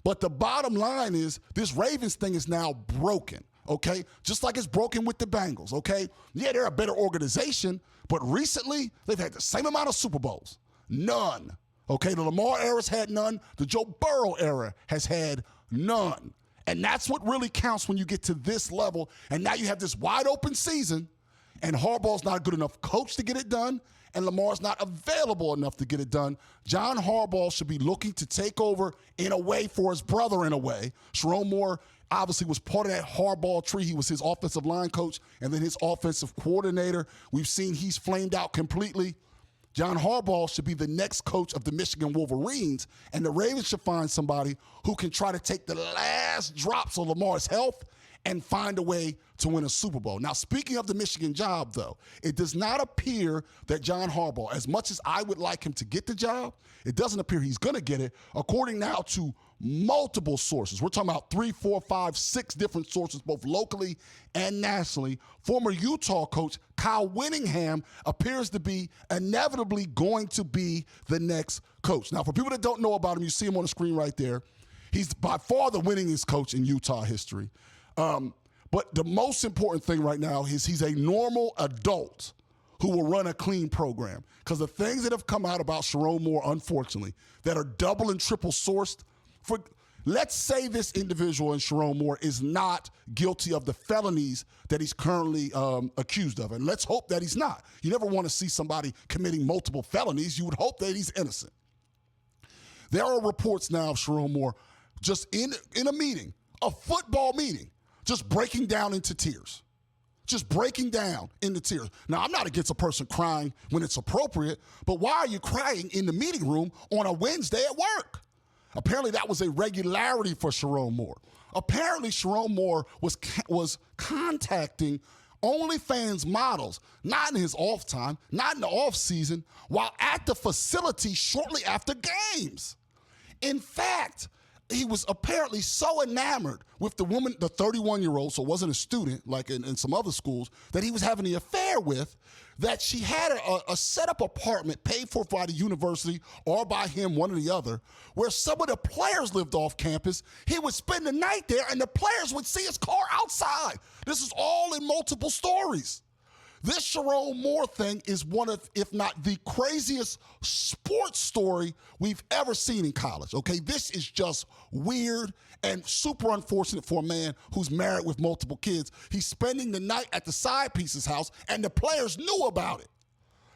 But the bottom line is this Ravens thing is now broken, okay? Just like it's broken with the Bengals, okay? Yeah, they're a better organization, but recently they've had the same amount of Super Bowls. None. Okay, the Lamar era's had none. The Joe Burrow era has had none. And that's what really counts when you get to this level. And now you have this wide open season, and Harbaugh's not a good enough coach to get it done, and Lamar's not available enough to get it done. John Harbaugh should be looking to take over in a way for his brother in a way. Sharon Moore obviously was part of that Harbaugh tree. He was his offensive line coach and then his offensive coordinator. We've seen he's flamed out completely. John Harbaugh should be the next coach of the Michigan Wolverines, and the Ravens should find somebody who can try to take the last drops of Lamar's health and find a way to win a Super Bowl. Now, speaking of the Michigan job, though, it does not appear that John Harbaugh, as much as I would like him to get the job, it doesn't appear he's going to get it, according now to multiple sources. We're talking about 3, 4, 5, 6 different sources, both locally and nationally. Former Utah coach Kyle Whittingham appears to be inevitably going to be the next coach. Now, for people that don't know about him, you see him on the screen right there. He's by far the winningest coach in Utah history. But the most important thing right now is he's a normal adult who will run a clean program. Because the things that have come out about Sharon Moore, unfortunately, that are double and triple sourced, let's say this individual in Sharon Moore is not guilty of the felonies that he's currently accused of. And let's hope that he's not. You never want to see somebody committing multiple felonies. You would hope that he's innocent. There are reports now of Sharon Moore just in a meeting, a football meeting, just breaking down into tears. Just breaking down into tears. Now, I'm not against a person crying when it's appropriate, but why are you crying in the meeting room on a Wednesday at work? Apparently, that was a regularity for Sharon Moore. Apparently, Sharon Moore was contacting OnlyFans models, not in his off time, not in the off season, while at the facility shortly after games. In fact, he was apparently so enamored with the woman, the 31-year-old, so wasn't a student like in some other schools, that he was having the affair with, that she had a set-up apartment paid for by the university or by him, one or the other, where some of the players lived off campus. He would spend the night there, and the players would see his car outside. This is all in multiple stories. This Sharon Moore thing is one of, if not the craziest sports story we've ever seen in college, okay? This is just weird and super unfortunate for a man who's married with multiple kids. He's spending the night at the side piece's house, and the players knew about it.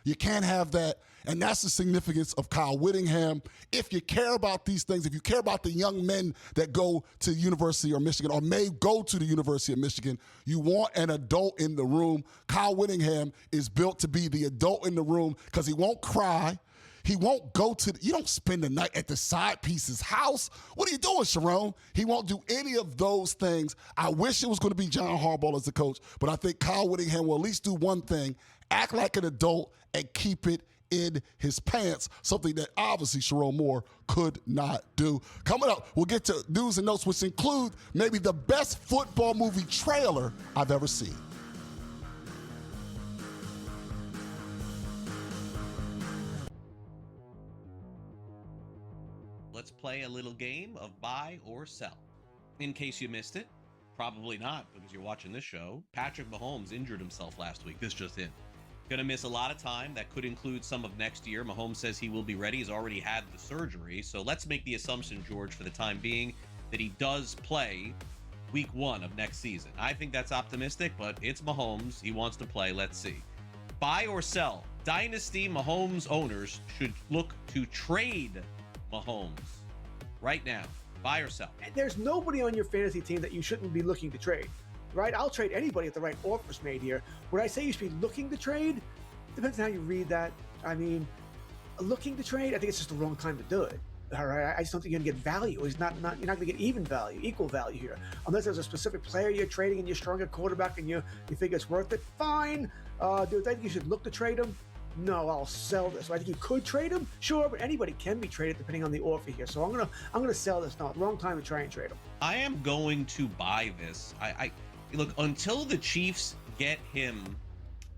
You can't have that, and that's the significance of Kyle Whittingham. If you care about these things, if you care about the young men that go to the University of Michigan or may go to the University of Michigan, you want an adult in the room. Kyle Whittingham is built to be the adult in the room because he won't cry. He won't go to you don't spend the night at the side piece's house. What are you doing, Sharon? He won't do any of those things. I wish it was going to be John Harbaugh as the coach, but I think Kyle Whittingham will at least do one thing, act like an adult and keep it in his pants, something that obviously Sharon Moore could not do. Coming up, we'll get to news and notes, which include maybe the best football movie trailer I've ever seen. Let's play a little game of buy or sell. In case you missed it, probably not because you're watching this show, Patrick Mahomes injured himself last week. This just in. Going to miss a lot of time. That could include some of next year. Mahomes says he will be ready. He's already had the surgery. So let's make the assumption, George, for the time being, that he does play week 1 of next season. I think that's optimistic, but it's Mahomes. He wants to play. Let's see. Buy or sell. Dynasty Mahomes owners should look to trade Mahomes right now. Buy or sell. There's nobody on your fantasy team that you shouldn't be looking to trade. Right? I'll trade anybody if the right offer's made here. Would I say you should be looking to trade? Depends on how you read that. I mean, looking to trade, I think it's just the wrong time to do it. All right, I just don't think you're gonna get value. You're not gonna get even value, equal value here, unless there's a specific player you're trading and you're strong at quarterback and you think it's worth it. Fine. Do I think you should look to trade him? No, I'll sell this. So I think you could trade him, sure, but anybody can be traded depending on the offer here. So I'm gonna sell this. No, wrong time to try and trade him. I am going to buy this. I look, until the Chiefs get him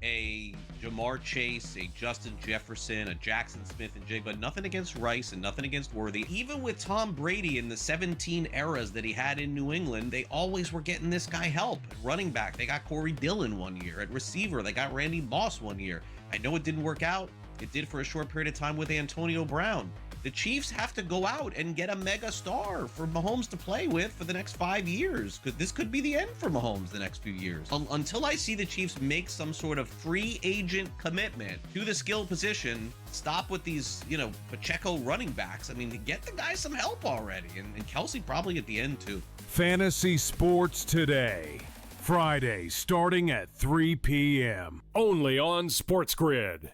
a Jamar Chase, a Justin Jefferson, a Jackson Smith and Jigba, nothing against Rice and nothing against Worthy. Even with Tom Brady in the 17 eras that he had in New England, they always were getting this guy help. At running back, they got Corey Dillon one year. At receiver, they got Randy Moss one year. I know it didn't work out. It did for a short period of time with Antonio Brown. The Chiefs have to go out and get a mega star for Mahomes to play with for the next 5 years. This could be the end for Mahomes the next few years. Until I see the Chiefs make some sort of free agent commitment to the skill position, stop with these, Pacheco running backs. I mean, get the guy some help already. And Kelsey probably at the end too. Fantasy Sports Today. Friday, starting at 3 p.m. Only on SportsGrid.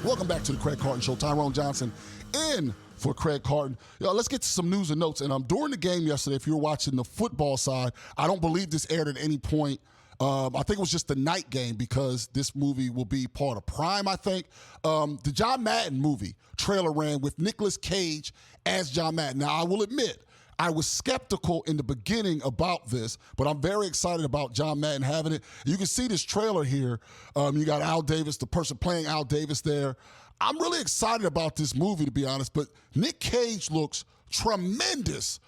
Welcome back to the Craig Carton Show. Tyrone Johnson in for Craig Carton. Let's get to some news and notes. And during the game yesterday, if you were watching the football side, I don't believe this aired at any point. I think it was just the night game because this movie will be part of Prime, I think. The John Madden movie trailer ran with Nicolas Cage as John Madden. Now, I will admit, I was skeptical in the beginning about this, but I'm very excited about John Madden having it. You can see this trailer here. You got Al Davis, the person playing Al Davis there. I'm really excited about this movie, to be honest, but Nick Cage looks tremendous.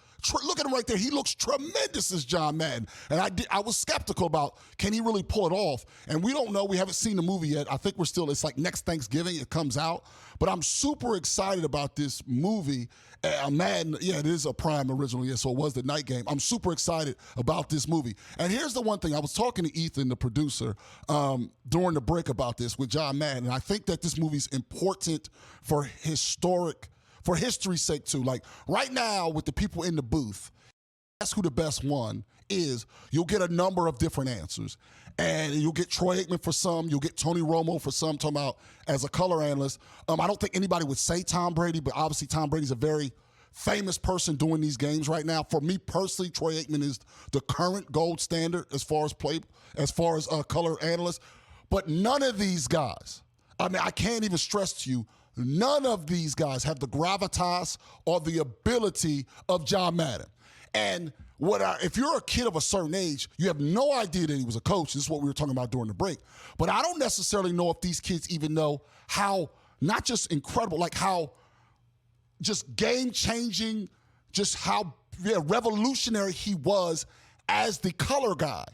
Look at him right there. He looks tremendous as John Madden. And I was skeptical about, can he really pull it off? And we don't know. We haven't seen the movie yet. I think it's like next Thanksgiving it comes out. But I'm super excited about this movie. Madden, yeah, it is a Prime original, yeah, so it was the night game. I'm super excited about this movie. And here's the one thing. I was talking to Ethan, the producer, during the break about this with John Madden. And I think that this movie's important for history's sake too. Like right now with the people in the booth, that's who the best one is. You'll get a number of different answers. And you'll get Troy Aikman for some. You'll get Tony Romo for some, talking about as a color analyst. I don't think anybody would say Tom Brady, but obviously Tom Brady's a very famous person doing these games right now. For me personally, Troy Aikman is the current gold standard as far as color analyst. But none of these guys, I can't even stress to you, none of these guys have the gravitas or the ability of John Madden. And if you're a kid of a certain age, you have no idea that he was a coach. This is what we were talking about during the break. But I don't necessarily know if these kids even know how, not just incredible, like how just game-changing, just how revolutionary he was as the color guy.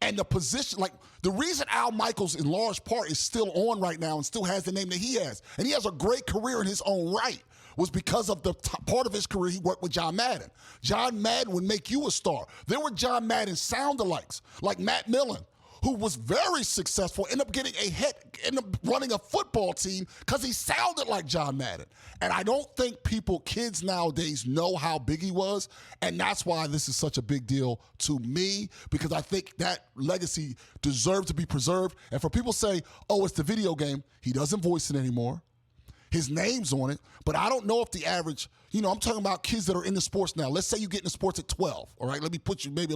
And the position, like the reason Al Michaels in large part is still on right now and still has the name that he has, and he has a great career in his own right, was because of the part of his career he worked with John Madden. John Madden would make you a star. There were John Madden sound-alikes, like Matt Millen, who was very successful, ended up running a football team because he sounded like John Madden. And I don't think kids nowadays know how big he was, and that's why this is such a big deal to me, because I think that legacy deserves to be preserved. And for people to say, oh, it's the video game, he doesn't voice it anymore. His name's on it, but I don't know if the average, I'm talking about kids that are into sports now. Let's say you get into sports at 12, all right? Let me put you maybe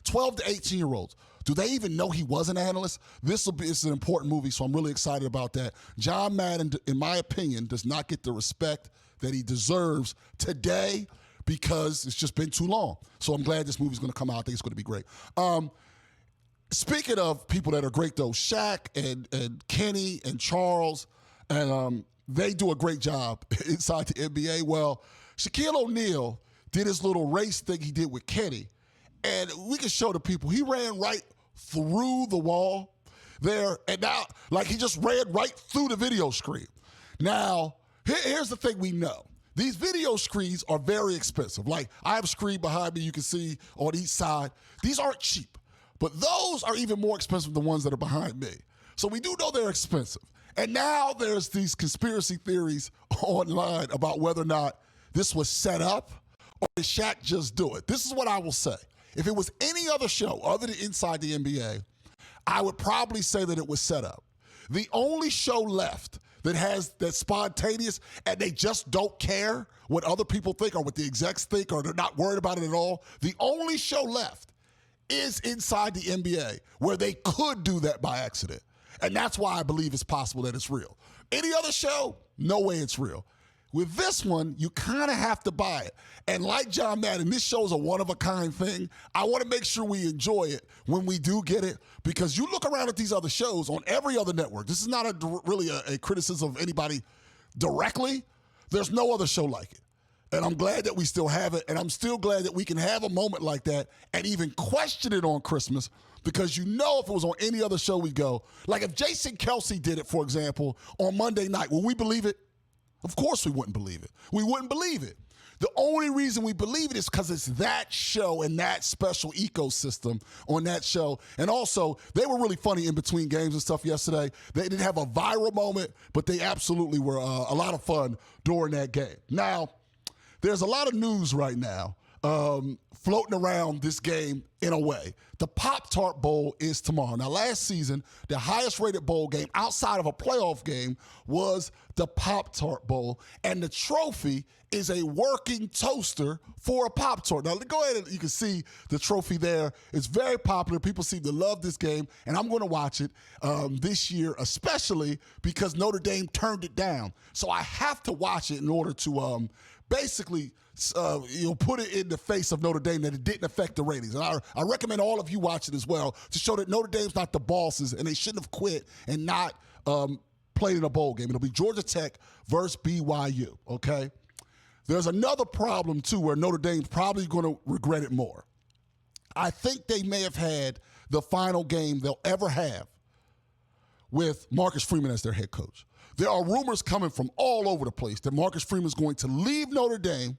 12 to 18-year-olds. Do they even know he was an analyst? It's an important movie, so I'm really excited about that. John Madden, in my opinion, does not get the respect that he deserves today because it's just been too long. So I'm glad this movie's going to come out. I think it's going to be great. Speaking of people that are great, though, Shaq and Kenny and Charles, and they do a great job inside the NBA. Well, Shaquille O'Neal did his little race thing he did with Kenny, and we can show the people. He ran right through the wall there, and now, like, he just ran right through the video screen. Now, here's the thing we know. These video screens are very expensive. Like, I have a screen behind me you can see on each side. These aren't cheap, but those are even more expensive than the ones that are behind me. So we do know they're expensive. And now there's these conspiracy theories online about whether or not this was set up or did Shaq just do it. This is what I will say. If it was any other show other than Inside the NBA, I would probably say that it was set up. The only show left that's spontaneous and they just don't care what other people think or what the execs think or they're not worried about it at all, the only show left is Inside the NBA where they could do that by accident. And that's why I believe it's possible that it's real. Any other show, no way it's real. With this one, you kind of have to buy it. And like John Madden, this show's a one-of-a-kind thing. I want to make sure we enjoy it when we do get it, because you look around at these other shows on every other network. This is not really a criticism of anybody directly. There's no other show like it. And I'm glad that we still have it, and I'm still glad that we can have a moment like that and even question it on Christmas, because if it was on any other show, we'd go. Like if Jason Kelsey did it, for example, on Monday night, would we believe it? Of course we wouldn't believe it. We wouldn't believe it. The only reason we believe it is because it's that show and that special ecosystem on that show. And also, they were really funny in between games and stuff yesterday. They didn't have a viral moment, but they absolutely were a lot of fun during that game. Now, there's a lot of news right now floating around this game in a way. The Pop-Tart Bowl is tomorrow. Now, last season, the highest-rated bowl game outside of a playoff game was the Pop-Tart Bowl, and the trophy is a working toaster for a Pop-Tart. Now, go ahead and you can see the trophy there. It's very popular. People seem to love this game, and I'm going to watch it this year, especially because Notre Dame turned it down. So I have to watch it in order to basically put it in the face of Notre Dame that it didn't affect the ratings. And I recommend all of you watch it as well to show that Notre Dame's not the bosses and they shouldn't have quit and not played in a bowl game. It'll be Georgia Tech versus BYU, okay? There's another problem, too, where Notre Dame's probably going to regret it more. I think they may have had the final game they'll ever have with Marcus Freeman as their head coach. There are rumors coming from all over the place that Marcus Freeman is going to leave Notre Dame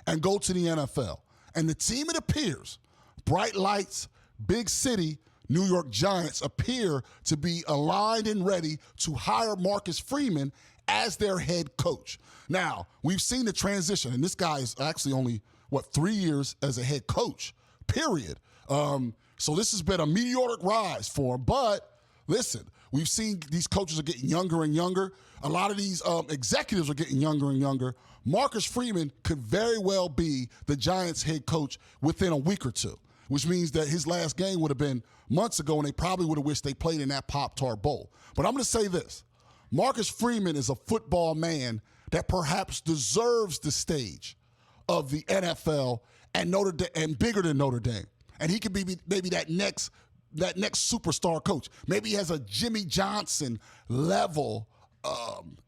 and go to the NFL. And the team, it appears, bright lights, big city, New York Giants, appear to be aligned and ready to hire Marcus Freeman as their head coach. Now, we've seen the transition, and this guy is actually only, 3 years as a head coach, period. So this has been a meteoric rise for him. But listen, we've seen these coaches are getting younger and younger. A lot of these executives are getting younger and younger. Marcus Freeman could very well be the Giants head coach within a week or two, which means that his last game would have been months ago, and they probably would have wished they played in that Pop-Tart Bowl. But I'm going to say this. Marcus Freeman is a football man that perhaps deserves the stage of the NFL and Notre Dame, and bigger than Notre Dame. And he could be maybe that next superstar coach. Maybe he has a Jimmy Johnson level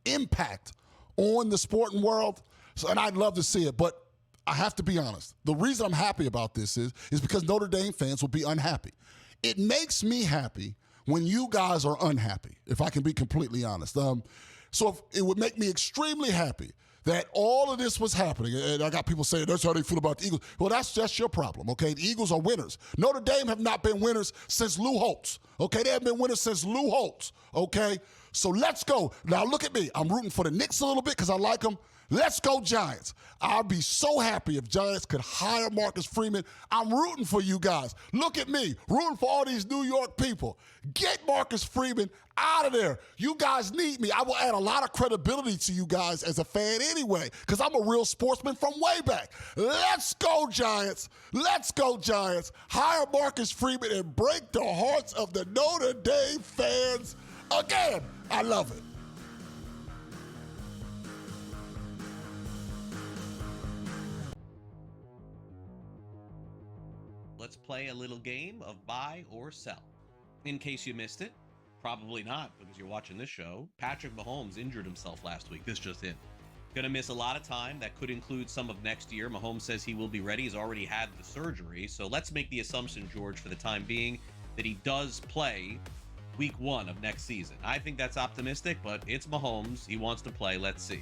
impact on the sporting world. And I'd love to see it, but I have to be honest. The reason I'm happy about this is because Notre Dame fans will be unhappy. It makes me happy when you guys are unhappy, if I can be completely honest. So it would make me extremely happy that all of this was happening. And I got people saying, that's how they feel about the Eagles. Well, that's your problem, okay? The Eagles are winners. Notre Dame have not been winners since Lou Holtz, okay? They haven't been winners since Lou Holtz, okay? So let's go. Now, look at me. I'm rooting for the Knicks a little bit because I like them. Let's go Giants. I'd be so happy if Giants could hire Marcus Freeman. I'm rooting for you guys. Look at me, rooting for all these New York people. Get Marcus Freeman out of there. You guys need me. I will add a lot of credibility to you guys as a fan anyway, because I'm a real sportsman from way back. Let's go Giants. Let's go Giants. Hire Marcus Freeman and break the hearts of the Notre Dame fans again. I love it. Let's play a little game of buy or sell. In case you missed it, probably not because you're watching this show, Patrick Mahomes injured himself last week. This just in. Gonna miss a lot of time. That could include some of next year. Mahomes says he will be ready. He's already had the surgery. So let's make the assumption, George, for the time being, that he does play week 1 of next season. I think that's optimistic, but it's Mahomes. He wants to play. Let's see.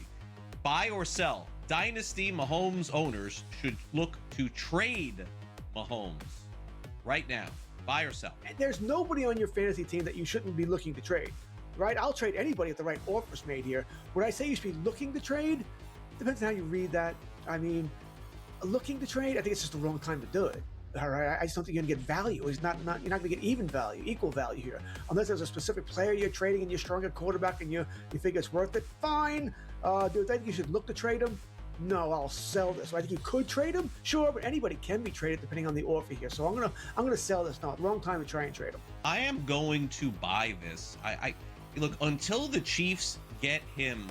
Buy or sell. Dynasty Mahomes owners should look to trade Mahomes right now. Buy or sell. There's nobody on your fantasy team that you shouldn't be looking to trade, right? I'll trade anybody if the right offer's made here. When I say you should be looking to trade, depends on how you read that. I mean, looking to trade, I think it's just the wrong time to do it. All right, I just don't think you're gonna get value. You're not gonna get even value, equal value here, unless there's a specific player you're trading and you're strong at quarterback and you think it's worth it. Fine. Do I think you should look to trade him? No, I'll sell this. I think you could trade him, sure, but anybody can be traded depending on the offer here. So I'm gonna sell this now. Wrong time to try and trade him. I am going to buy this. I look, until the Chiefs get him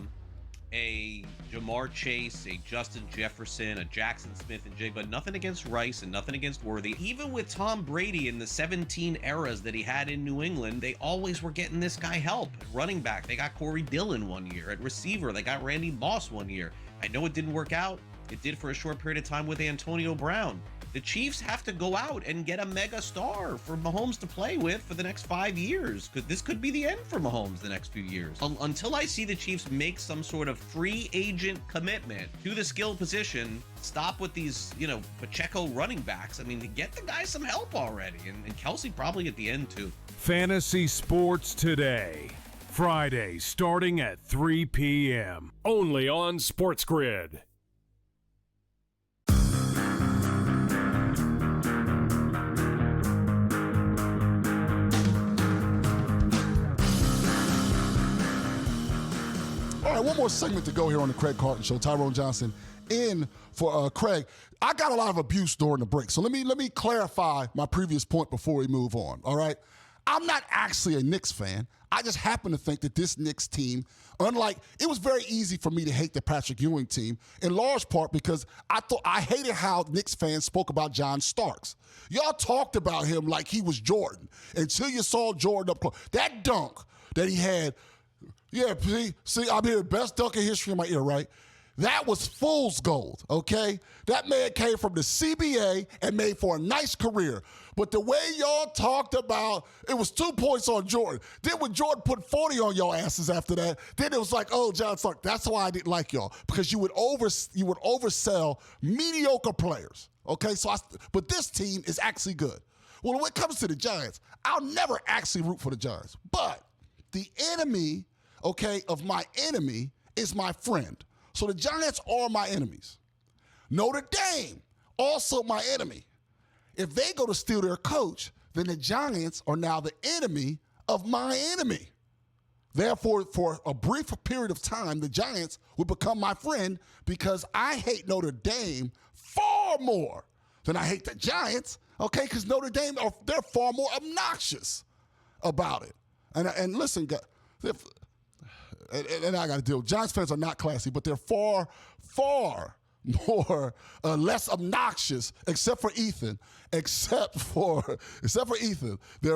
a Jamar Chase, a Justin Jefferson, a Jackson Smith and Jigba. Nothing against Rice and nothing against Worthy. Even with Tom Brady in the 17 eras that he had in New England, they always were getting this guy help. At running back, they got Corey Dillon one year. At receiver, they got Randy Moss one year. I know it didn't work out. It did for a short period of time with Antonio Brown. The Chiefs have to go out and get a mega star for Mahomes to play with for the next 5 years. This could be the end for Mahomes the next few years. Until I see the Chiefs make some sort of free agent commitment to the skill position, stop with these, Pacheco running backs. I mean, get the guy some help already. And Kelsey probably at the end too. Fantasy Sports Today. Friday, starting at 3 p.m. Only on SportsGrid. All right, one more segment to go here on the Craig Carton Show. Tyrone Johnson in for Craig. I got a lot of abuse during the break, so let me clarify my previous point before we move on, all right? I'm not actually a Knicks fan. I just happen to think that this Knicks team, it was very easy for me to hate the Patrick Ewing team, in large part because I hated how Knicks fans spoke about John Starks. Y'all talked about him like he was Jordan until you saw Jordan up close. That dunk that he had, Yeah, see, I'm here, best dunk in history in my ear, right? That was fool's gold, okay? That man came from the CBA and made for a nice career. But the way y'all talked about, it was 2 points on Jordan. Then when Jordan put 40 on your asses after that, then it was like, oh, John Stark, that's why I didn't like y'all. Because you would oversell mediocre players, okay? But this team is actually good. Well, when it comes to the Giants, I'll never actually root for the Giants. But the enemy, okay, of my enemy is my friend. So the Giants are my enemies. Notre Dame, also my enemy. If they go to steal their coach, then the Giants are now the enemy of my enemy. Therefore, for a brief period of time, the Giants will become my friend because I hate Notre Dame far more than I hate the Giants, okay? Because Notre Dame, they're far more obnoxious about it. And listen, and I got to deal with Giants fans are not classy, but they're far more less obnoxious, except for Ethan. They're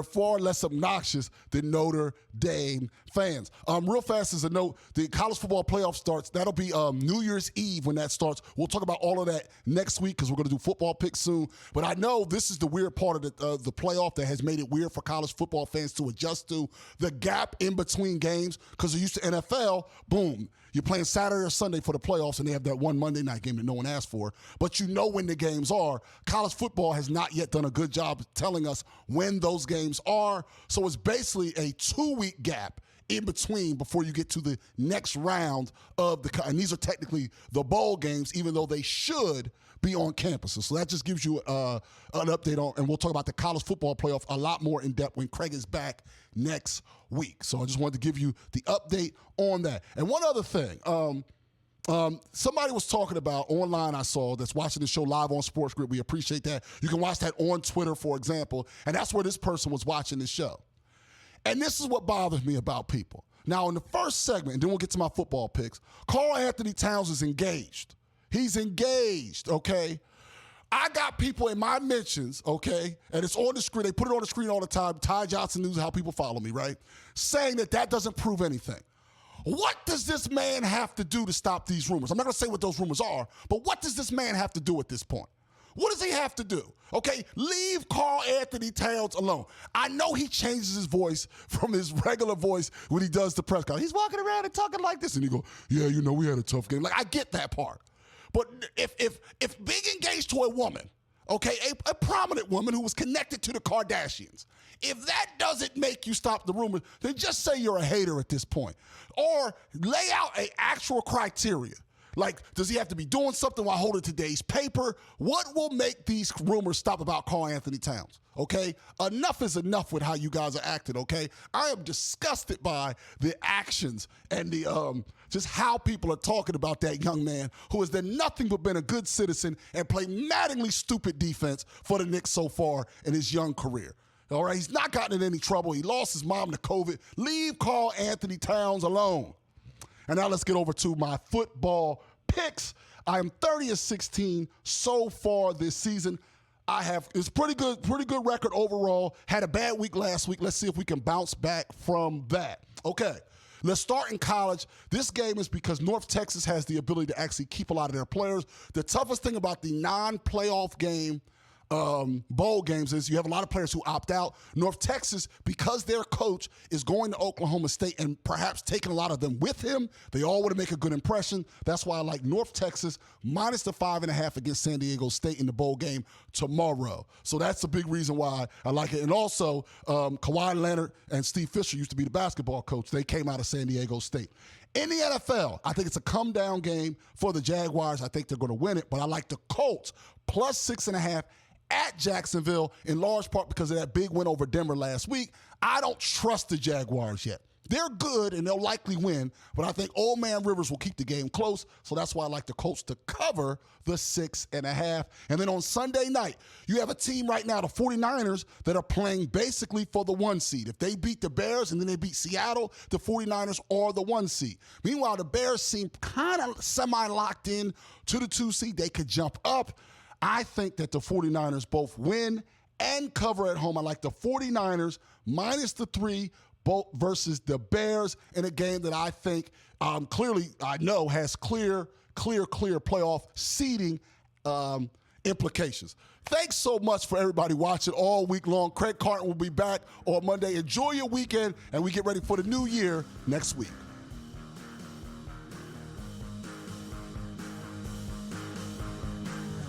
far less obnoxious than Notre Dame fans. Real fast as a note, the college football playoff starts. That'll be New Year's Eve when that starts. We'll talk about all of that next week because we're going to do football picks soon. But I know this is the weird part of the playoff that has made it weird for college football fans to adjust to. The gap in between games, because they're used to NFL, boom. You're playing Saturday or Sunday for the playoffs, and they have that one Monday night game that no one asked for. But you know when the games are. College football has not yet done a good job telling us when those games are. So it's basically a 2-week gap in between before you get to the next round of and these are technically the bowl games, even though they should be on campuses. So that just gives you an update on, and we'll talk about the college football playoff a lot more in depth when Craig is back next week. So I just wanted to give you the update on that. And one other thing, somebody was talking about online, I saw, that's watching the show live on SportsGrid. We appreciate that. You can watch that on Twitter, for example, and that's where this person was watching the show. And this is what bothers me about people. Now, in the first segment, and then we'll get to my football picks, Karl Anthony Towns is engaged. He's engaged, okay? I got people in my mentions, okay, and it's on the screen. They put it on the screen all the time. Ty Johnson News, how people follow me, right? Saying that doesn't prove anything. What does this man have to do to stop these rumors? I'm not going to say what those rumors are, but what does this man have to do at this point? What does he have to do? Okay, leave Karl Anthony Towns alone. I know he changes his voice from his regular voice when he does the press conference. He's walking around and talking like this, and you go, yeah, you know, we had a tough game. Like, I get that part. But if being engaged to a woman, okay, a prominent woman who was connected to the Kardashians, if that doesn't make you stop the rumors, then just say you're a hater at this point. Or lay out an actual criteria. Like, does he have to be doing something while holding today's paper? What will make these rumors stop about Karl Anthony Towns? Okay? Enough is enough with how you guys are acting, okay? I am disgusted by the actions and the just how people are talking about that young man who has done nothing but been a good citizen and played maddeningly stupid defense for the Knicks so far in his young career. All right? He's not gotten in any trouble. He lost his mom to COVID. Leave Karl Anthony Towns alone. And now let's get over to my football picks. I am 30-16 so far this season. It's pretty good record overall. Had a bad week last week. Let's see if we can bounce back from that. Okay, let's start in college. This game is because North Texas has the ability to actually keep a lot of their players. The toughest thing about the non-playoff game bowl games is you have a lot of players who opt out. North Texas, because their coach is going to Oklahoma State and perhaps taking a lot of them with him, they all want to make a good impression. That's why I like North Texas minus the 5.5 against San Diego State in the bowl game tomorrow. So that's the big reason why I like it. And also, Kawhi Leonard and Steve Fisher used to be the basketball coach. They came out of San Diego State. In the NFL, I think it's a come-down game for the Jaguars. I think they're going to win it, but I like the Colts plus 6.5 at Jacksonville, in large part because of that big win over Denver last week. I don't trust the Jaguars yet. They're good, and they'll likely win, but I think Old Man Rivers will keep the game close, so that's why I like the Colts to cover the 6.5. And then on Sunday night, you have a team right now, the 49ers, that are playing basically for the 1 seed. If they beat the Bears and then they beat Seattle, the 49ers are the 1 seed. Meanwhile, the Bears seem kind of semi-locked in to the 2 seed. They could jump up. I think that the 49ers both win and cover at home. I like the 49ers minus the 3 both versus the Bears in a game that I think clearly I know has clear playoff seeding implications. Thanks so much for everybody watching all week long. Craig Carton will be back on Monday. Enjoy your weekend, and we get ready for the new year next week.